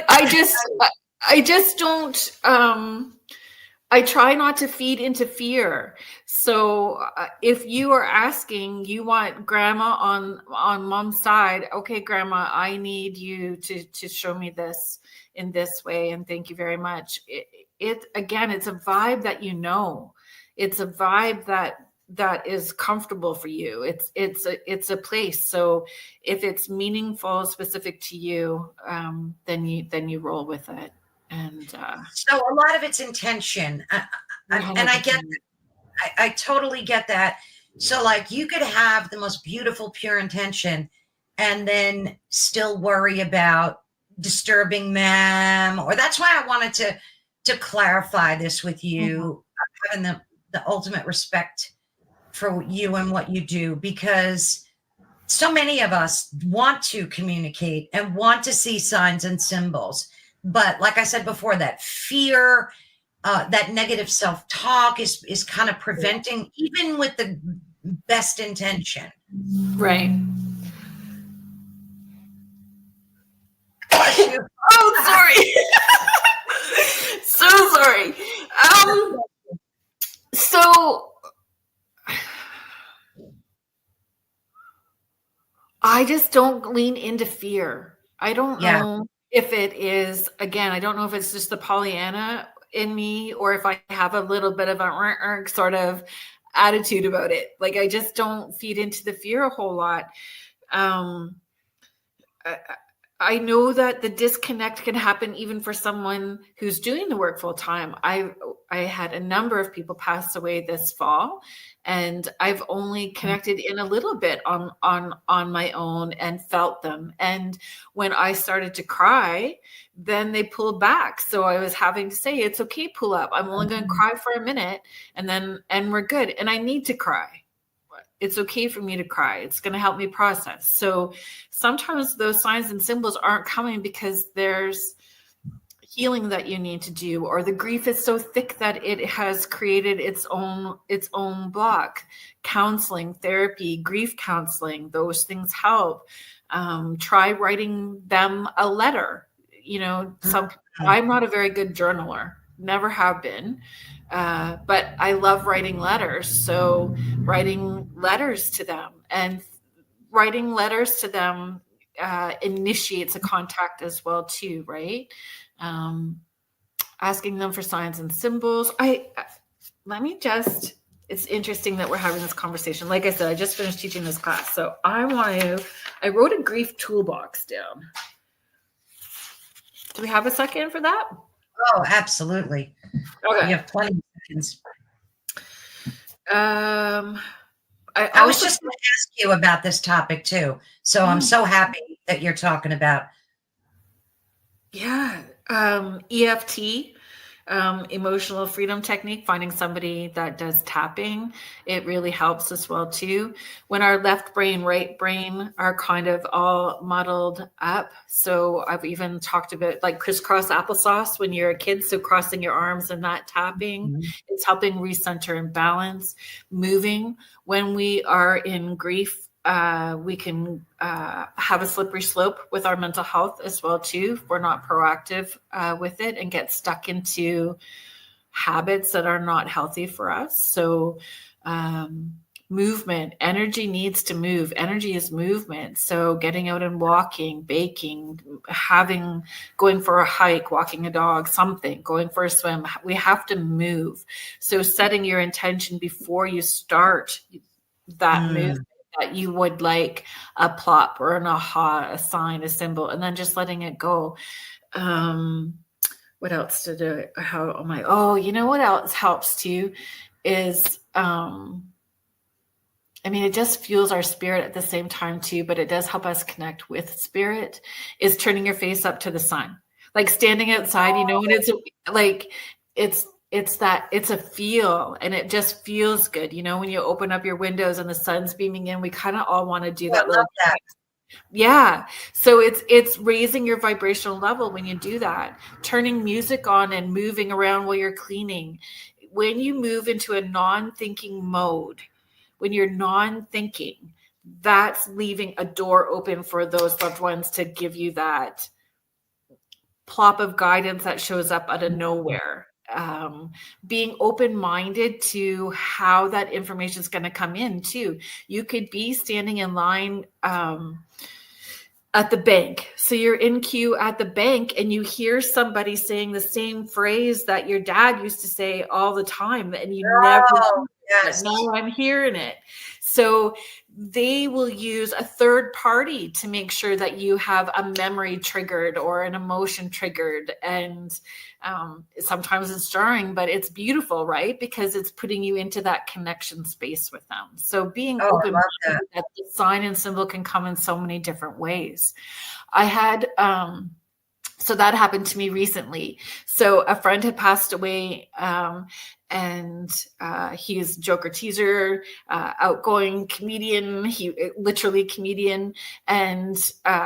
I just don't I try not to feed into fear. So if you are asking, you want grandma on mom's side, okay, grandma, I need you to show me this in this way, and thank you very much. It again, it's a vibe that you know. It's a vibe that is comfortable for you. It's a place. So if it's meaningful, specific to you, then you roll with it. And so a lot of it's intention, and I get I totally get that. So like you could have the most beautiful pure intention and then still worry about disturbing them, or that's why I wanted to clarify this with you, having the ultimate respect for you and what you do, because so many of us want to communicate and want to see signs and symbols. But like I said before, that fear, that negative self-talk is kind of preventing, even with the best intention. Right. Oh, sorry. So sorry. So I just don't lean into fear. I don't know if it is, again, I don't know if it's just the Pollyanna in me or if I have a little bit of a sort of attitude about it. Like I just don't feed into the fear a whole lot. I know that the disconnect can happen even for someone who's doing the work full time. I had a number of people pass away this fall, and I've only connected in a little bit on my own and felt them. And when I started to cry, then they pulled back. So I was having to say, it's okay, pull up. I'm only going to cry for a minute and we're good. And I need to cry. It's okay for me to cry. It's going to help me process. So sometimes those signs and symbols aren't coming because there's healing that you need to do, or the grief is so thick that it has created its own block. Counseling, therapy, grief counseling, those things help. Try writing them a letter. You know, I'm not a very good journaler, never have been. But I love writing letters. So writing letters to them, and writing letters to them initiates a contact as well too, right? Asking them for signs and symbols. It's interesting that we're having this conversation. Like I said, I just finished teaching this class. So I wrote a grief toolbox down. Do we have a second for that? Oh, absolutely. Okay. You have plenty of seconds. I was just going to ask you about this topic too. So I'm so happy that you're talking about. Yeah. EFT, emotional freedom technique, finding somebody that does tapping. It really helps as well too. When our left brain, right brain are kind of all muddled up. So I've even talked about like crisscross applesauce when you're a kid. So crossing your arms and not tapping, it's helping recenter and balance. Moving when we are in grief, we can have a slippery slope with our mental health as well too if we're not proactive with it, and get stuck into habits that are not healthy for us. So movement. Energy needs to move. Energy is movement. So getting out and walking, baking, going for a hike, walking a dog, something, going for a swim. We have to move. So setting your intention before you start that movement, that you would like a plop or an aha, a sign, a symbol, and then just letting it go. What else to do? You know what else helps too is, it just fuels our spirit at the same time too, but it does help us connect with spirit, is turning your face up to the sun. Like standing outside, and it's like, it's a feel, and it just feels good. When you open up your windows and the sun's beaming in, we kind of all want to do that. I love that. Yeah. So it's raising your vibrational level when you do that, turning music on and moving around while you're cleaning. When you move into a non-thinking mode, when you're non-thinking, that's leaving a door open for those loved ones to give you that plop of guidance that shows up out of nowhere. Being open-minded to how that information is going to come in too. You could be standing in line at the bank. So you're in queue at the bank and you hear somebody saying the same phrase that your dad used to say all the time, and you never, yes. No, I'm hearing it. So they will use a third party to make sure that you have a memory triggered or an emotion triggered. And sometimes it's jarring, but it's beautiful, right? Because it's putting you into that connection space with them. So being open that the sign and symbol can come in so many different ways. I had, so that happened to me recently. So a friend had passed away, and he's joker teaser, outgoing comedian, literally comedian. And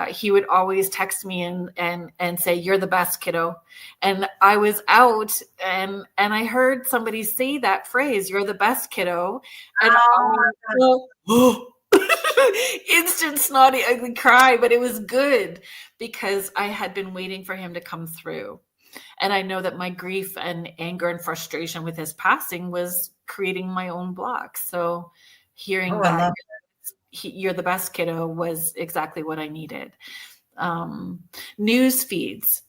he would always text me and say, "You're the best, kiddo." And I was out and I heard somebody say that phrase, "You're the best, kiddo." And instant snotty, ugly cry, but it was good because I had been waiting for him to come through. And I know that my grief and anger and frustration with his passing was creating my own block. So hearing that "You're the best, kiddo" was exactly what I needed. News feeds,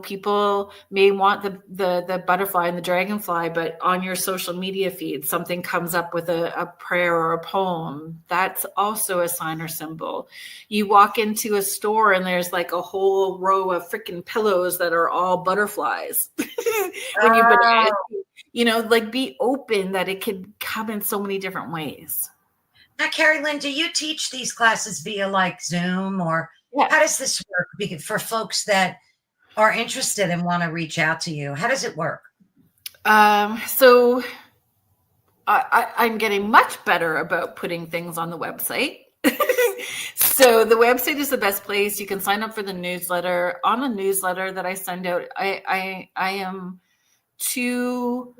people may want the butterfly and the dragonfly, but on your social media feed, something comes up with a prayer or a poem. That's also a sign or symbol. You walk into a store and there's like a whole row of freaking pillows that are all butterflies. When like be open that it could come in so many different ways. Now, Kerrilynn, do you teach these classes via like Zoom, or how does this work for folks that are interested and want to reach out to you? How does it work? So I'm getting much better about putting things on the website. So the website is the best place. You can sign up for the newsletter. On the newsletter that I send out, I am too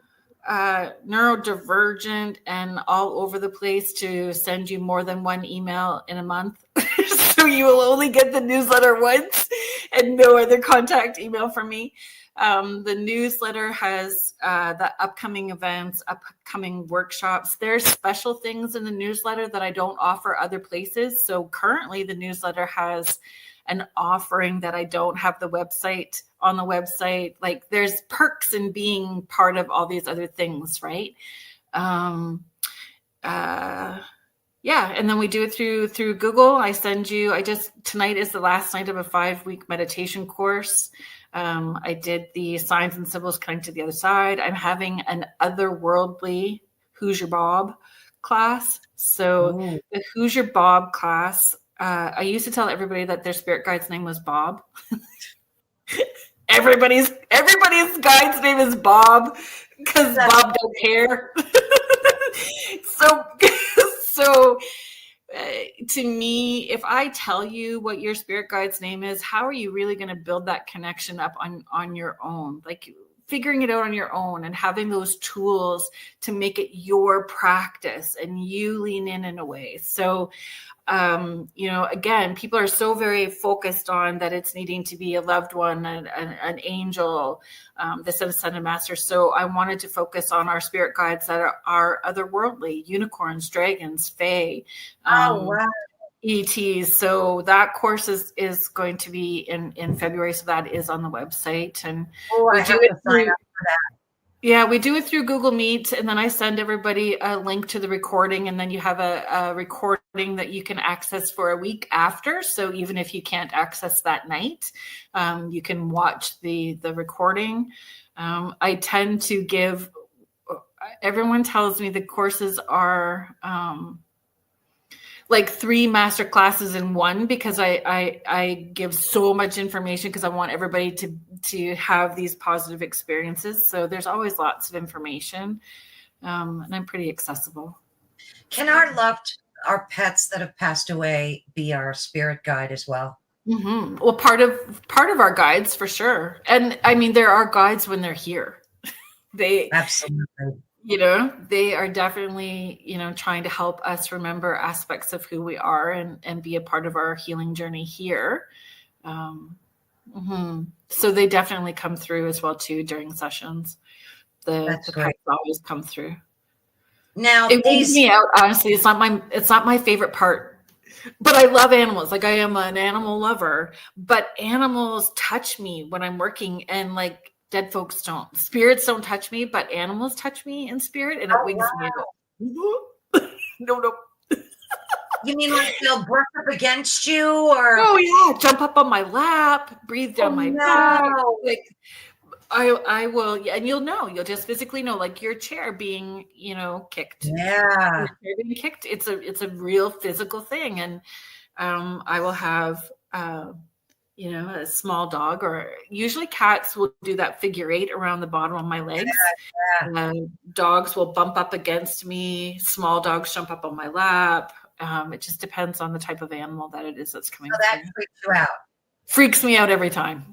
neurodivergent and all over the place to send you more than one email in a month. So you will only get the newsletter once and no other contact email from me. The newsletter has the upcoming events, upcoming workshops. There's special things in the newsletter that I don't offer other places. So currently the newsletter has an offering that I don't have on the website. Like there's perks in being part of all these other things, right? And then we do it through Google. Tonight is the last night of a 5-week meditation course. I did the signs and symbols connecting to the other side. I'm having an otherworldly Who's Your Bob class. So the Who's Your Bob class, I used to tell everybody that their spirit guide's name was Bob. Everybody's guide's name is Bob because Bob don't care. So to me, if I tell you what your spirit guide's name is, how are you really going to build that connection up on your own? Like figuring it out on your own and having those tools to make it your practice and you lean in a way. So Again, people are so very focused on that it's needing to be a loved one, an angel, this ascended master. So I wanted to focus on our spirit guides that are otherworldly, unicorns, dragons, fae, Oh, wow. ETs. So that course is going to be in February. So that is on the website, and Oh, I we do have it to sign through. up for that. Yeah, we do it through Google Meet, and then I send everybody a link to the recording, and then you have a recording that you can access for a week after. So even if you can't access that night, you can watch the recording. I tend to give, everyone tells me the courses are like 3 master classes in one, because I give so much information because I want everybody to have these positive experiences. So there's always lots of information, and I'm pretty accessible. Can our pets that have passed away be our spirit guide as well? Mm-hmm. Well, part of our guides for sure, and I mean there are guides when they're here. They Absolutely. they are definitely, trying to help us remember aspects of who we are and be a part of our healing journey here. So they definitely come through as well too during sessions. That's The great. pets always come through. Now, It weeds me out, honestly. It's not my favorite part. But I love animals. Like I am an animal lover, but animals touch me when I'm working, and like dead folks don't. Spirits don't touch me, but animals touch me in spirit, and it wigs me out. No. You mean like they'll brush up against you, or? Oh yeah, jump up on my lap, breathe down my back. Like I will, yeah, and you'll just physically know, like your chair being, kicked. Yeah. Your chair being kicked. It's a real physical thing, and I will have a small dog, or usually cats will do that figure 8 around the bottom of my legs. Yeah. Dogs will bump up against me. Small dogs jump up on my lap. It just depends on the type of animal that it is that's coming So that through. freaks you out. Freaks me out every time.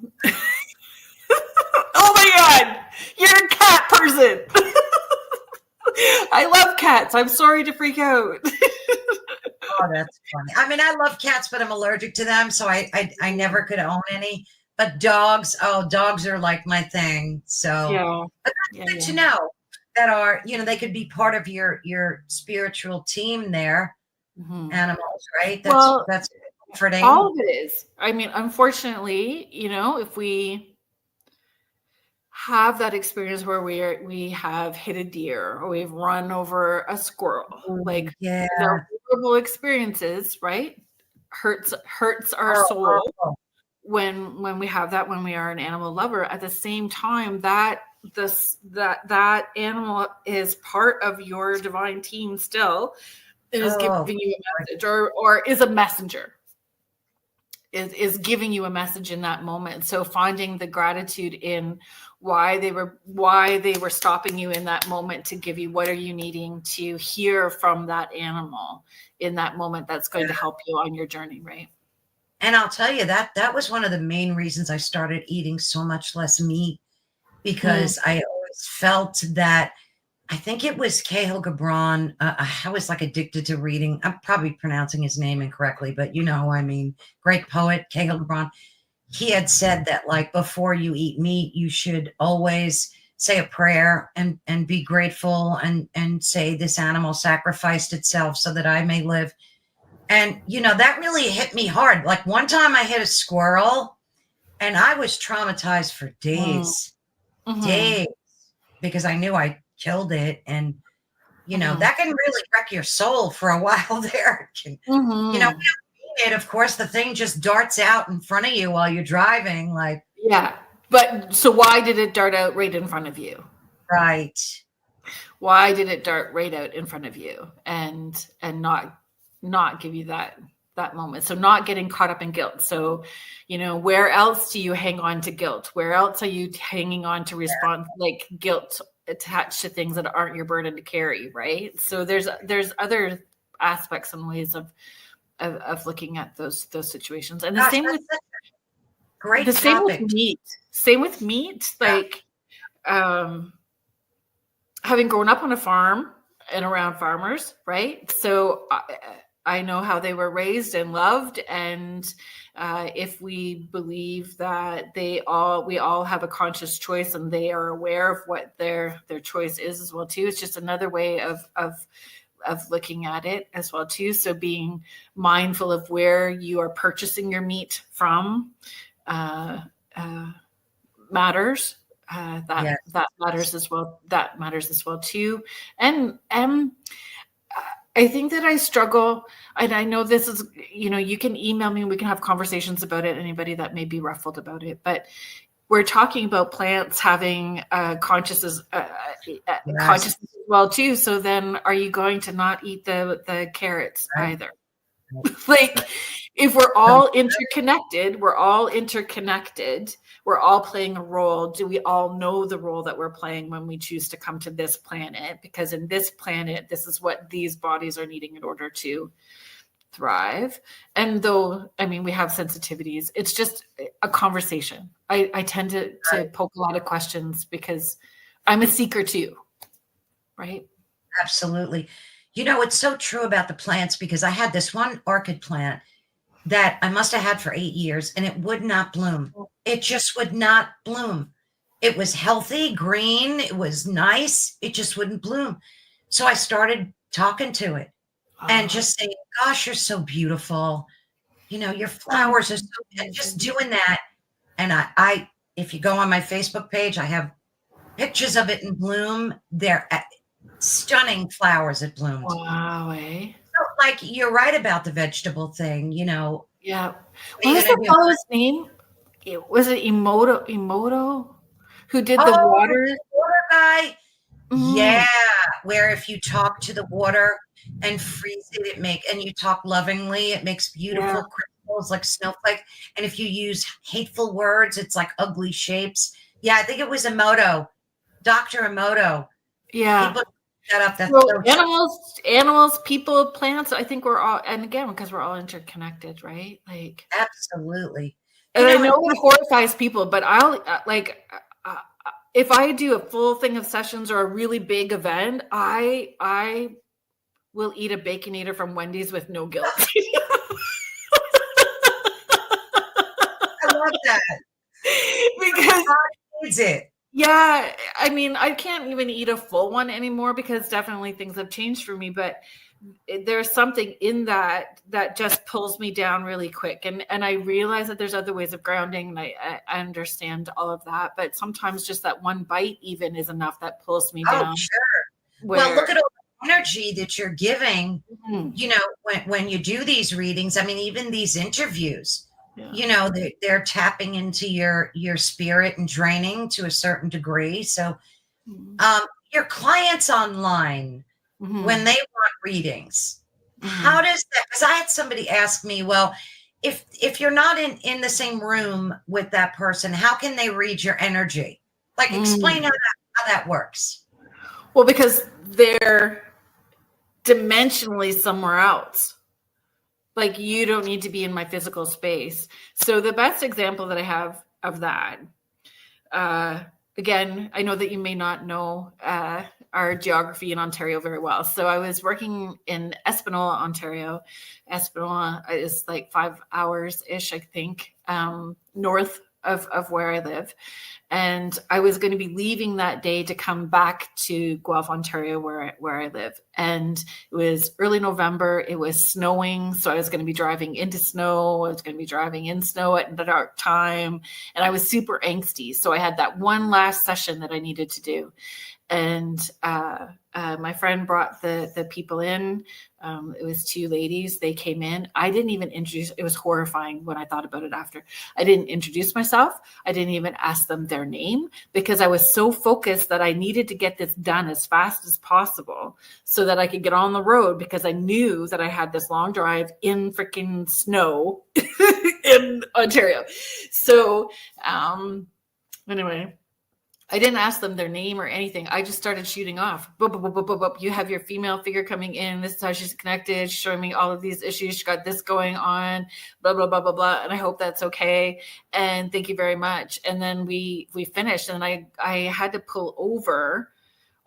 Oh my God, you're a cat person. I love cats. I'm sorry to freak out. Oh, that's funny. I mean, I love cats, but I'm allergic to them, so I never could own any. But dogs are like my thing. So, Yeah. but that's good to know that they could be part of your spiritual team there. Mm-hmm. Animals, right? That's comforting. All of it is. I mean, unfortunately, if we have that experience where we have hit a deer or we've run over a squirrel, like they're horrible experiences, right? Hurts our soul when we have that, when we are an animal lover. At the same time, that animal is part of your divine team still. It is giving you a message, or is a messenger. Is giving you a message in that moment. So finding the gratitude in why they were stopping you in that moment to give you, what are you needing to hear from that animal in that moment that's going to help you on your journey, right? And I'll tell you that was one of the main reasons I started eating so much less meat, because I always felt that, I think it was Cahill Gibran. I was like addicted to reading. I'm probably pronouncing his name incorrectly, but I mean, great poet, Cahill Gibran. He had said that, like, before you eat meat, you should always say a prayer and be grateful and say, this animal sacrificed itself so that I may live. And, that really hit me hard. Like one time I hit a squirrel and I was traumatized for days, because I knew I killed it. And, that can really wreck your soul for a while there. Of course, the thing just darts out in front of you while you're driving. Like, yeah. But so why did it dart out right in front of you? Right. Why did it dart right out in front of you and not give you that moment? So not getting caught up in guilt. So, where else do you hang on to guilt? Where else are you hanging on to response, like guilt attached to things that aren't your burden to carry, right? So there's other aspects and ways of looking at those situations. And the same with great the same topic. with meat. Same with meat, like having grown up on a farm and around farmers, right? So I know how they were raised and loved, and if we believe that we all have a conscious choice, and they are aware of what their choice is as well too. It's just another way of looking at it as well too. So being mindful of where you are purchasing your meat from matters. Yes. That matters as well. That matters as well too. And I think that I struggle, and I know this is, you can email me and we can have conversations about it, anybody that may be ruffled about it, but we're talking about plants having consciousness as well too. So then are you going to not eat the carrots either? Like, if we're all interconnected, we're all playing a role. Do we all know the role that we're playing when we choose to come to this planet? Because in this planet, this is what these bodies are needing in order to thrive. And though, I mean, we have sensitivities, it's just a conversation. I tend to poke a lot of questions because I'm a seeker too, right? Absolutely. It's so true about the plants, because I had this one orchid plant that I must have had for 8 years, and it would not bloom. It just would not bloom. It was healthy, green, it was nice. It just wouldn't bloom. So I started talking to it and just saying, gosh, you're so beautiful. Your flowers are so, and just doing that. And I, if you go on my Facebook page, I have pictures of it in bloom. They're stunning flowers that bloomed. Wow, eh? So, like, you're right about the vegetable thing, Yeah. What was the fellow's name? Was it Emoto? Who did the water? The water guy? Yeah. Where if you talk to the water and freeze it, and you talk lovingly, it makes beautiful crystals like snowflake. And if you use hateful words, it's like ugly shapes. Yeah, I think it was Dr. Emoto. Yeah. People that up. That's so animals, people, plants. I think we're all, and again, because we're all interconnected, right? Like, absolutely. And I know it horrifies people, but I'll if I do a full thing of sessions or a really big event, I will eat a Baconator from Wendy's with no guilt. I love that. Because God needs it. Yeah, I mean, I can't even eat a full one anymore because definitely things have changed for me, but there's something in that just pulls me down really quick. And I realize that there's other ways of grounding, and I understand all of that, but sometimes just that one bite even is enough that pulls me down. Sure. Well, look at all the energy that you're giving, when you do these readings. I mean, even these interviews, they're tapping into your spirit and draining to a certain degree. So your clients online, when they want readings, how does that, because I had somebody ask me, well, if you're not in the same room with that person, how can they read your energy? Like, explain how that works. Well, because they're dimensionally somewhere else. Like, you don't need to be in my physical space. So the best example that I have of that, again, I know that you may not know our geography in Ontario very well. So I was working in Espanola, Ontario. Espanola is like 5 hours-ish, I think, north of where I live. And I was going to be leaving that day to come back to Guelph, Ontario, where I live. And it was early November. It was snowing. So I was going to be driving into snow. I was going to be driving in snow at the dark time. And I was super angsty. So I had that one last session that I needed to do. And my friend brought the people in. It was 2 ladies. They came in. I didn't even introduce. It was horrifying when I thought about it after. I didn't introduce myself. I didn't even ask them their name because I was so focused that I needed to get this done as fast as possible so that I could get on the road, because I knew that I had this long drive in freaking snow in Ontario. So anyway, I didn't ask them their name or anything. I just started shooting off. Boop, boop, boop, boop, boop. You have your female figure coming in. This is how she's connected. She's showing me all of these issues. She got this going on, blah, blah, blah, blah, blah. And I hope that's okay. And thank you very much. And then we finished, and I had to pull over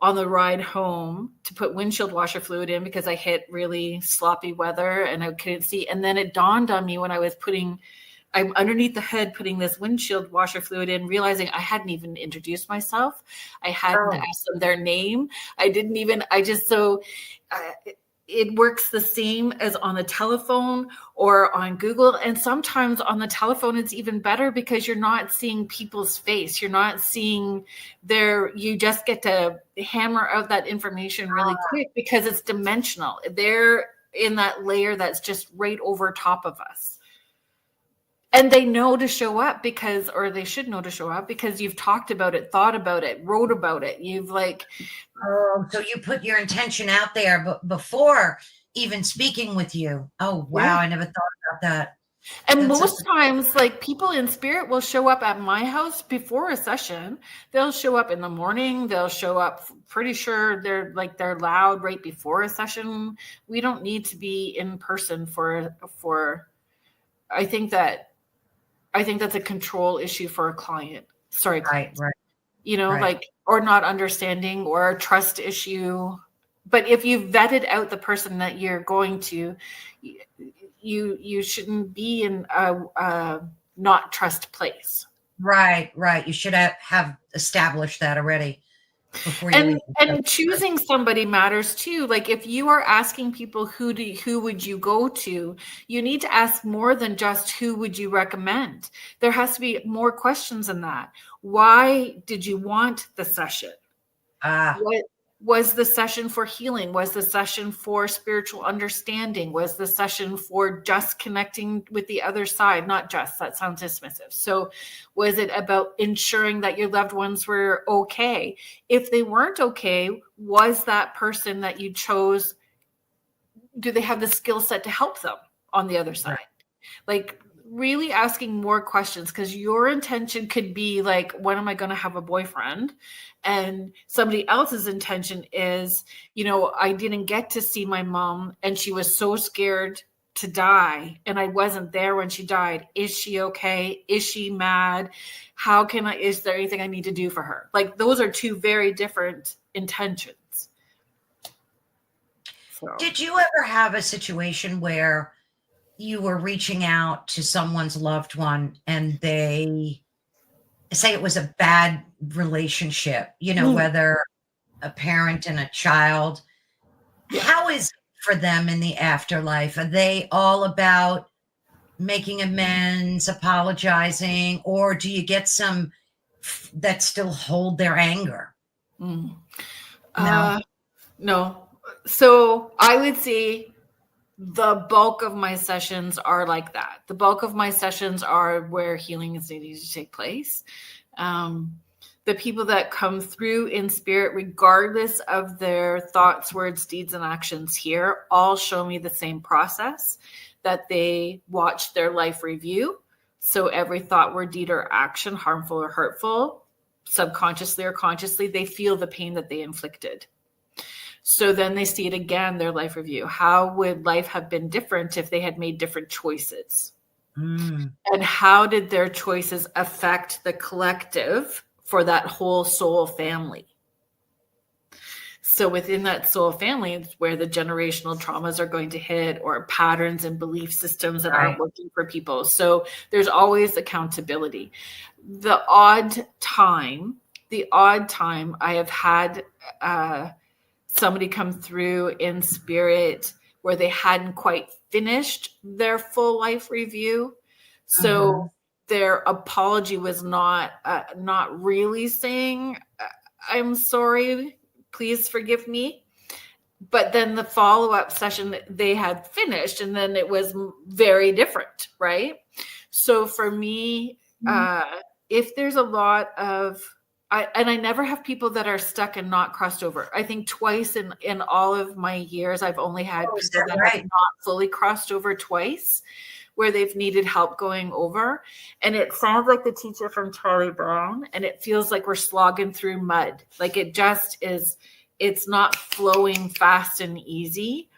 on the ride home to put windshield washer fluid in because I hit really sloppy weather and I couldn't see. And then it dawned on me when I'm underneath the hood putting this windshield washer fluid in, realizing I hadn't even introduced myself. I hadn't asked them their name. It works the same as on the telephone or on Google. And sometimes on the telephone, it's even better because you're not seeing people's face. You're not seeing you just get to hammer out that information really quick because it's dimensional. They're in that layer that's just right over top of us. And they know to show up they should know to show up because you've talked about it, thought about it, wrote about it. So you put your intention out there before even speaking with you. Oh, wow. Yeah. I never thought about that. And most times, like, people in spirit will show up at my house before a session. They'll show up in the morning. They'll show up, pretty sure they're loud right before a session. We don't need to be in person for, I think that's a control issue for a client. Sorry. Right. Or not understanding or a trust issue. But if you've vetted out the person that you're going to, you shouldn't be in a not trust place. Right. You should have established that already. And choosing somebody matters too. Like if you are asking people who would you go to, you need to ask more than just who would you recommend. There has to be more questions than that. Why did you want the session? What was the session for healing? Was the session for spiritual understanding? Was the session for just connecting with the other side? Not just, that sounds dismissive. So was it about ensuring that your loved ones were okay? If they weren't okay, was that person that you chose, do they have the skill set to help them on the other side? Like really asking more questions, because your intention could be like, when am I going to have a boyfriend? And somebody else's intention is, I didn't get to see my mom and she was so scared to die and I wasn't there when she died. Is she okay? Is she mad? Is there anything I need to do for her? Like those are two very different intentions. So. Did you ever have a situation where you were reaching out to someone's loved one and they say it was a bad relationship, whether a parent and a child? How is it for them in the afterlife? Are they all about making amends, apologizing, or do you get some that still hold their anger? No. So I would say the bulk of my sessions are like that. The bulk of my sessions are where healing is needing to take place. The people that come through in spirit, regardless of their thoughts, words, deeds, and actions here, all show me the same process, that they watch their life review. So every thought, word, deed, or action, harmful or hurtful, subconsciously or consciously, they feel the pain that they inflicted. So then they see it again, their life review. How would life have been different if they had made different choices? And how did their choices affect the collective for that whole soul family? So within that soul family, it's where the generational traumas are going to hit, or patterns and belief systems that aren't working for people. So there's always accountability. The odd time I have had somebody come through in spirit where they hadn't quite finished their full life review. So their apology was not really saying, I'm sorry, please forgive me. But then the follow-up session they had finished, and then it was very different, right? So for me, if there's a lot of, I never have people that are stuck and not crossed over. I think twice in all of my years, I've only had people that have not fully crossed over twice, where they've needed help going over. And it sounds like the teacher from Charlie Brown, and it feels like we're slogging through mud. Like it just is, it's not flowing fast and easy.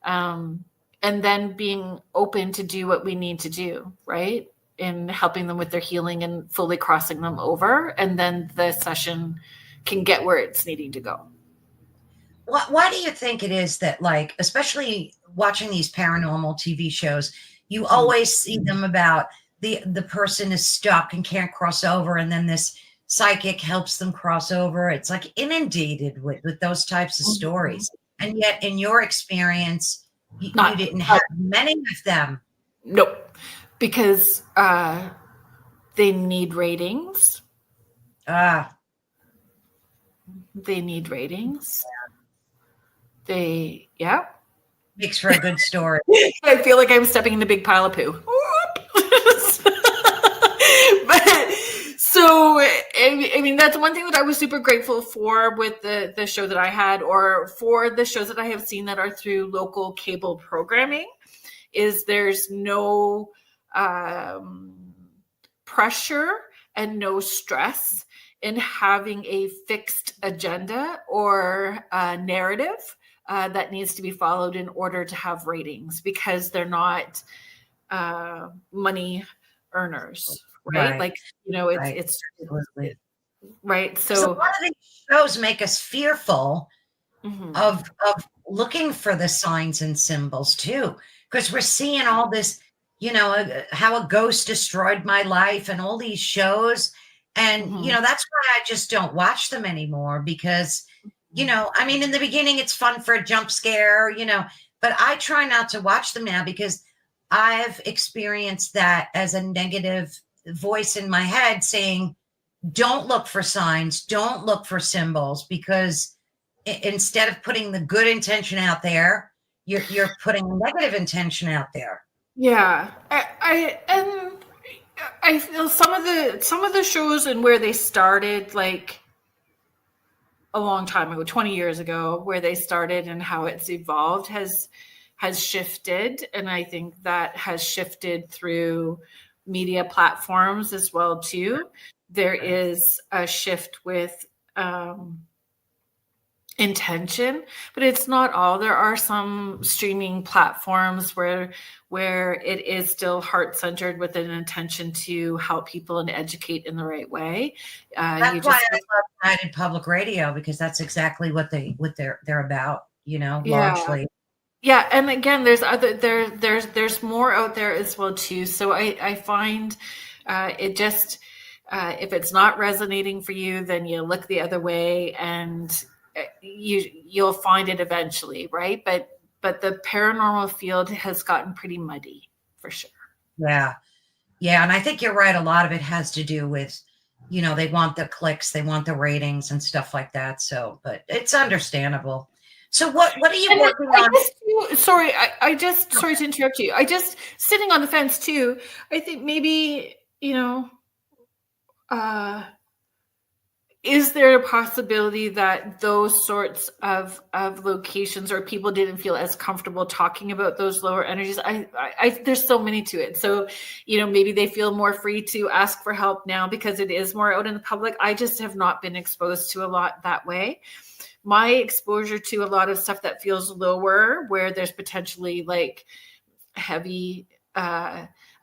And then being open to do what we need to do, right? In helping them with their healing and fully crossing them over. And then the session can get where it's needing to go. why do you think it is that, like, especially watching these paranormal TV shows, you always see them about the person is stuck and can't cross over, and then this psychic helps them cross over? It's like inundated with those types of stories. And yet, in your experience, you didn't have many of them. Nope. Because they need ratings. They need ratings. Makes for a good story. I feel like I'm stepping in a big pile of poo. But so, I mean, that's one thing that I was super grateful for with the show that I had, or for the shows that I have seen that are through local cable programming, is there's no pressure and no stress in having a fixed agenda or a narrative that needs to be followed in order to have ratings, because they're not money earners, right? Like, it's right. So a lot of these shows make us fearful of looking for the signs and symbols too, because we're seeing all this, how a ghost destroyed my life and all these shows. And, that's why I just don't watch them anymore, because, I mean, in the beginning, it's fun for a jump scare, but I try not to watch them now, because I've experienced that as a negative voice in my head saying, don't look for signs, don't look for symbols, because instead of putting the good intention out there, you're putting a negative intention out there. Yeah. I feel some of the shows and where they started, like a long time ago, 20 years ago, where they started and how it's evolved has shifted. And I think that has shifted through media platforms as well too. There is a shift with intention, but it's not all. There are some streaming platforms where it is still heart-centered with an intention to help people and educate in the right way. That's why I love United Public Radio, because that's exactly what they're about, largely. Yeah, and again, there's more out there as well too. So I find it just if it's not resonating for you, then you look the other way, and you'll find it eventually, right? But the paranormal field has gotten pretty muddy, for sure. Yeah, and I think you're right. A lot of it has to do with, they want the clicks, they want the ratings and stuff like that. So, but it's understandable. So what are you working on? Sorry to interrupt you. I just, sitting on the fence too, I think maybe, is there a possibility that those sorts of locations or people didn't feel as comfortable talking about those lower energies? I there's so many to it. So, maybe they feel more free to ask for help now because it is more out in the public. I just have not been exposed to a lot that way. My exposure to a lot of stuff that feels lower, where there's potentially like heavy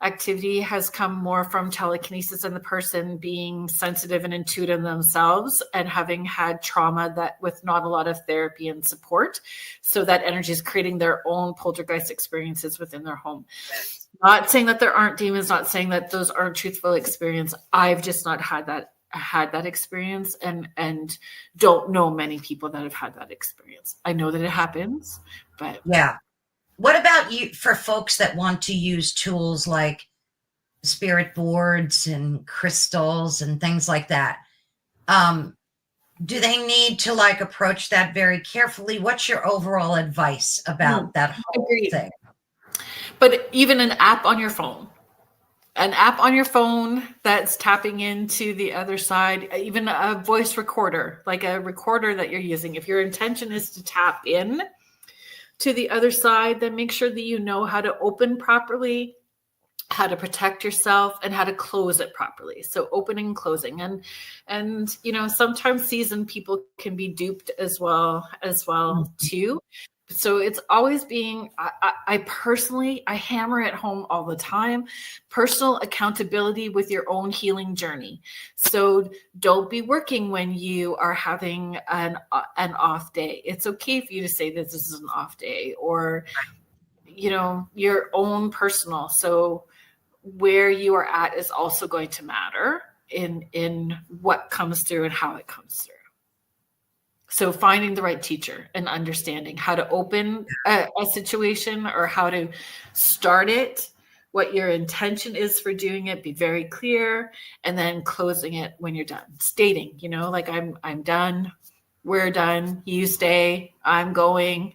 activity, has come more from telekinesis and the person being sensitive and intuitive themselves and having had trauma that with not a lot of therapy and support. So that energy is creating their own poltergeist experiences within their home. Not saying that there aren't demons, not saying that those aren't truthful experience. I've just not had that experience and don't know many people that have had that experience. I know that it happens, but yeah. What about you, for folks that want to use tools like spirit boards and crystals and things like that? Do they need to approach that very carefully? What's your overall advice about that whole thing? But even an app on your phone that's tapping into the other side, even a voice recorder, like a recorder that you're using. If your intention is to tap in to the other side, then make sure that you know how to open properly, how to protect yourself, and how to close it properly. So opening and closing, and sometimes seasoned people can be duped as well too. So it's always being, I personally, I hammer it home all the time, personal accountability with your own healing journey. So don't be working when you are having an off day. It's okay for you to say this is an off day, or, your own personal. So where you are at is also going to matter in what comes through and how it comes through. So finding the right teacher and understanding how to open a situation or how to start it, what your intention is for doing it, be very clear, and then closing it when you're done. Stating, like I'm done, we're done, you stay, I'm going.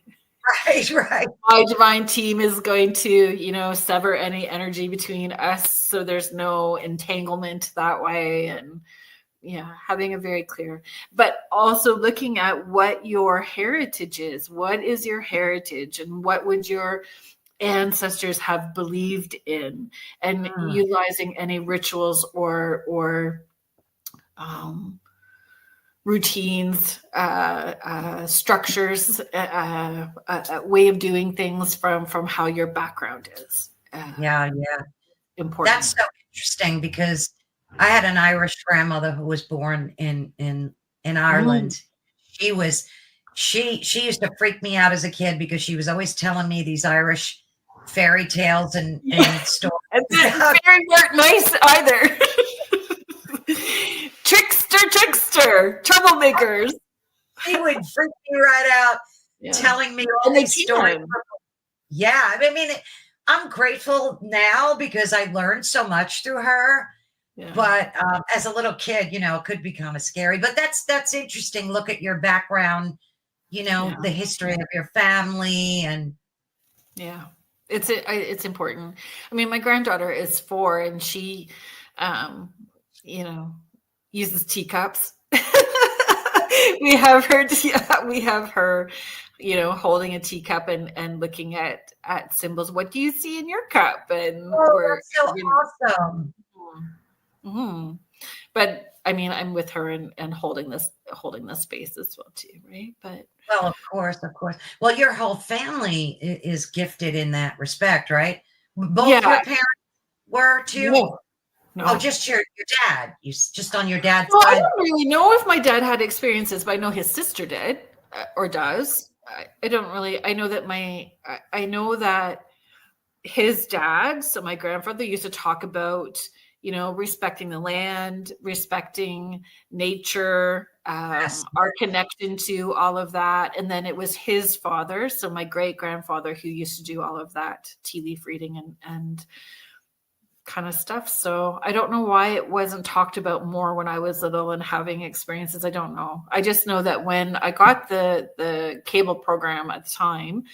Right. My divine team is going to, sever any energy between us, so there's no entanglement that way. And having a very clear, but also looking at what your heritage is. What is your heritage, and what would your ancestors have believed in, and utilizing any rituals or routines, structures, a way of doing things from how your background is. Important. That's so interesting, because I had an Irish grandmother who was born in Ireland. She used to freak me out as a kid, because she was always telling me these Irish fairy tales and stories. Fairy weren't nice either. Trickster, troublemakers. She would freak me right out, telling me all these stories. Yeah, I mean, I'm grateful now because I learned so much through her. Yeah. But as a little kid, it could be kind of scary. But that's interesting. Look at your background, the history of your family, and it's important. I mean, my granddaughter is 4, and she, uses teacups. We have her, holding a teacup and looking at symbols. What do you see in your cup? And that's so awesome. Mm-hmm. But I mean, I'm with her and holding this space as well too, right? But of course. Well, your whole family is gifted in that respect, right? Both your parents were too. No. Oh, just your dad. You just on your dad's side. I don't really know if my dad had experiences, but I know his sister did or does. I don't really. I know that his dad, so my grandfather, used to talk about, respecting the land, respecting nature, our connection to all of that. And then it was his father, so my great grandfather, who used to do all of that tea leaf reading and kind of stuff. So I don't know why it wasn't talked about more when I was little and having experiences. I don't know. I just know that when I got the cable program at the time,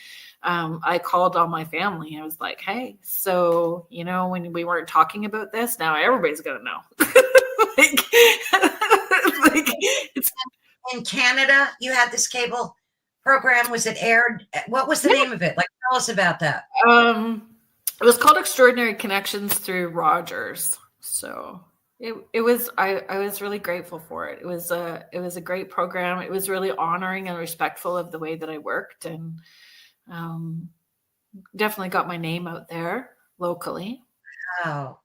I called all my family. I was like, hey, so, when we weren't talking about this, now everybody's going to know. It's in Canada, you had this cable program. Was it aired? What was the name of it? Tell us about that. It was called Extraordinary Connections through Rogers. So it was, I was really grateful for it. It was a great program. It was really honoring and respectful of the way that I worked, and definitely got my name out there locally. Wow.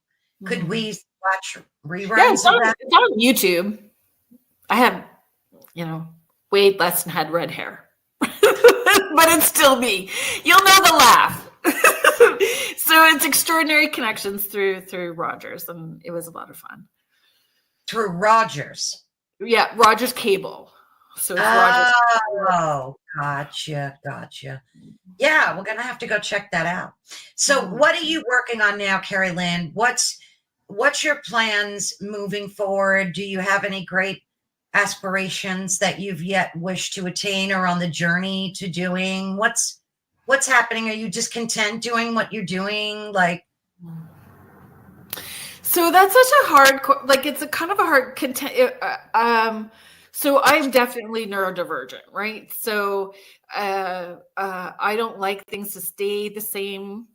Could we watch reruns? Yeah, it's on YouTube. I have, Wade Leston had red hair, but it's still me. You'll know the laugh. So it's Extraordinary Connections through Rogers, and it was a lot of fun. Through Rogers? Yeah, Rogers Cable. So it's Rogers. Oh, gotcha. Yeah, we're gonna have to go check that out. So what are you working on now, Kerrilynn? What's your plans moving forward? Do you have any great aspirations that you've yet wished to attain, or on the journey to doing? What's happening? Are you just content doing what you're doing? So that's such a hard, it's a kind of a hard content. So I'm definitely neurodivergent, right? So I don't like things to stay the same.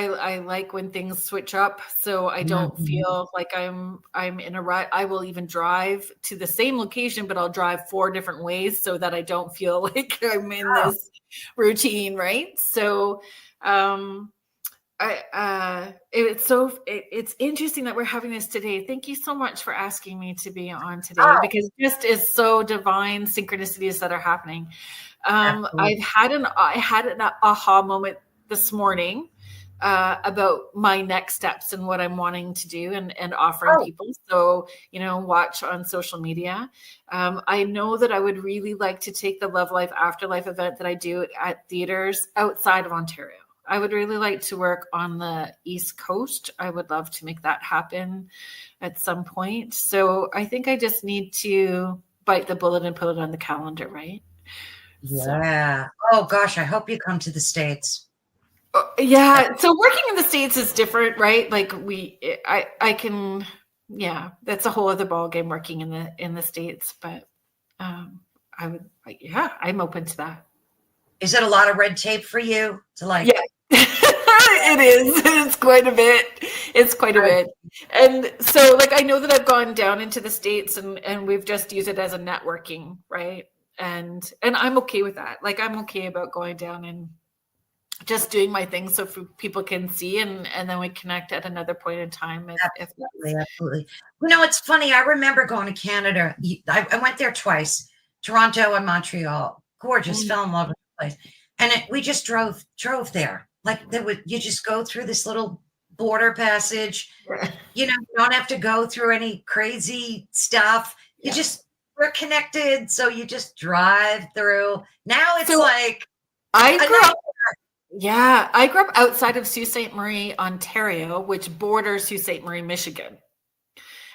I like when things switch up, so I don't Mhm. feel like I'm in a rut. I will even drive to the same location, but I'll drive 4 different ways so that I don't feel like I'm in Oh, this routine, right? So, um, it's interesting that we're having this today. Thank you so much for asking me to be on today oh, because just is so divine synchronicities that are happening. absolutely. I had an aha moment this morning about my next steps and what I'm wanting to do and offering Oh, people. So, watch on social media. I know that I would really like to take the Love Life Afterlife event that I do at theaters outside of Ontario. I would really like to work on the East Coast. I would love to make that happen at some point. So I think I just need to bite the bullet and put it on the calendar, right? So yeah. Oh gosh, I hope you come to the States. yeah, so working in the States is different, right? Like I can, yeah, that's a whole other ball game working in the States, but yeah, I'm open to that. Is it a lot of red tape for you to like? Yeah, it is. It's quite a bit. It's quite a I, bit. And so like I know that I've gone down into the States and we've just used it as a networking, right? And I'm okay with that. Like I'm okay about going down and just doing my thing so people can see and then we connect at another point in time if that's absolutely, absolutely. It's funny. I remember going to Canada. I went there twice, Toronto and Montreal. Gorgeous, mm, fell in love with the place, and we just drove there. Like you just go through this little border passage. You don't have to go through any crazy stuff. yeah. We're connected, so you just drive through. Now it's So like I a grew night. up yeah, I grew up outside of Sault Ste. Marie, Ontario, which borders Sault Ste. Marie, Michigan.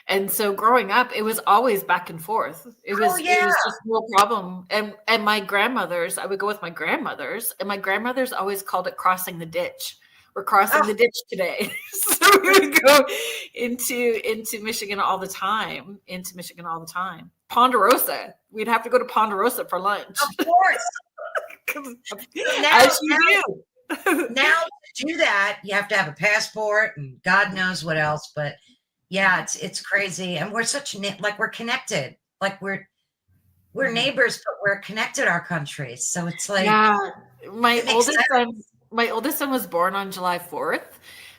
And so growing up, it was always back and forth. It Oh was it yeah. was just no problem. And my grandmothers, I would go with my grandmothers, and my grandmothers always called it crossing the ditch. We're crossing Oh, the ditch today. So we would go into Michigan all the time, Ponderosa. We'd have to go to Ponderosa for lunch. of course. So As you do. now to do that, you have to have a passport and God knows what else. But yeah, it's crazy, and we're like we're connected, like we're neighbors, but we're connected our countries. So it's like Yeah, my it makes oldest sense. son my oldest son was born on July 4th.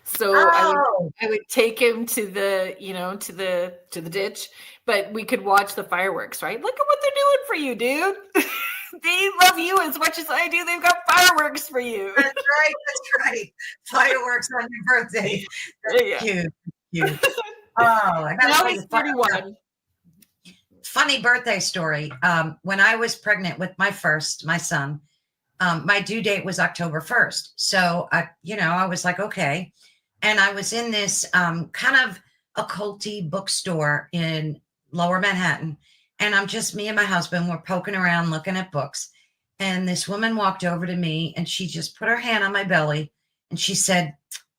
So Oh, I would take him to to the ditch, but we could watch the fireworks, right? Look at what they're doing for you, dude. They love you as much as I do. They've got fireworks for you. that's right. That's right. Fireworks on your birthday. That's Yeah. cute. Cute. Oh, I gotta Now tell he's you, 31. funny birthday story. When I was pregnant with my son, my due date was October 1st. So I was like, okay. And I was in this kind of occulty bookstore in Lower Manhattan. And I'm just me and my husband, we're poking around looking at books. And this woman walked over to me and she just put her hand on my belly and she said,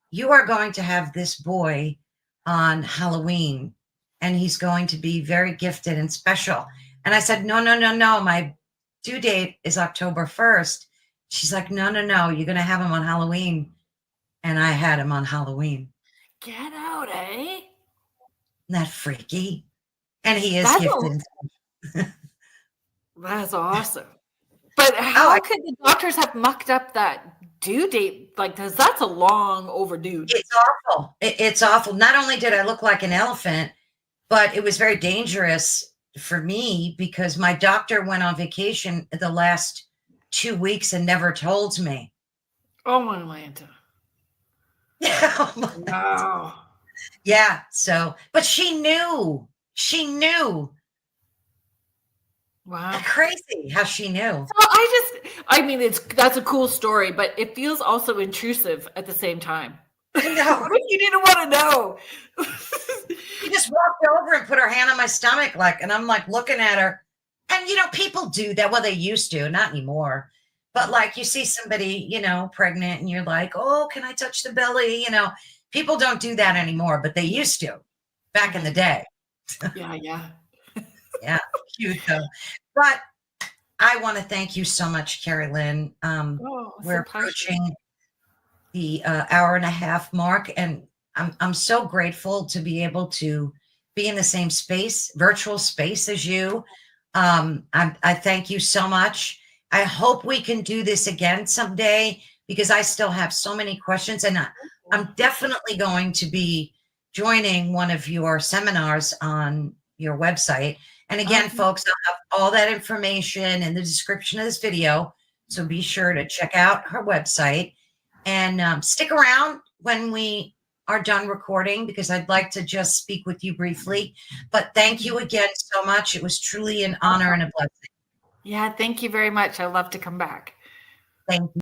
"You are going to have this boy on Halloween, and he's going to be very gifted and special." And I said, "No, no, no, no. My due date is October 1st." She's like, "No, no, no. You're going to have him on Halloween." And I had him on Halloween. Get out, eh? Isn't that freaky? And he is That's gifted. that's awesome. But Oh, how could the doctors have mucked up that due date? Like, because that's a long overdue. it's awful. It's awful. Not only did I look like an elephant, but it was very dangerous for me because my doctor went on vacation the last 2 weeks and never told me. Oh my Atlanta. Yeah. Wow. Yeah. So, but she knew. She knew. Wow. Crazy how she knew. So I mean, that's a cool story, but it feels also intrusive at the same time. I know. What if you didn't want to know? She just walked over and put her hand on my stomach, and I'm like looking at her. And people do that. Well, they used to, not anymore. But like you see somebody, pregnant, and you're like, "Oh, can I touch the belly?" People don't do that anymore, but they used to back in the day. Yeah, yeah. Yeah, cute though. But I want to thank you so much, Kerrilynn. Oh, it's We're a pleasure. approaching the hour and a half mark, and I'm so grateful to be able to be in the same space, virtual space as you. I thank you so much. I hope we can do this again someday because I still have so many questions, and I'm definitely going to be joining one of your seminars on your website. And again, folks, I'll have all that information in the description of this video. So be sure to check out her website and stick around when we are done recording because I'd like to just speak with you briefly. But thank you again so much. It was truly an honor and a blessing. Yeah, thank you very much. I'd love to come back. Thank you.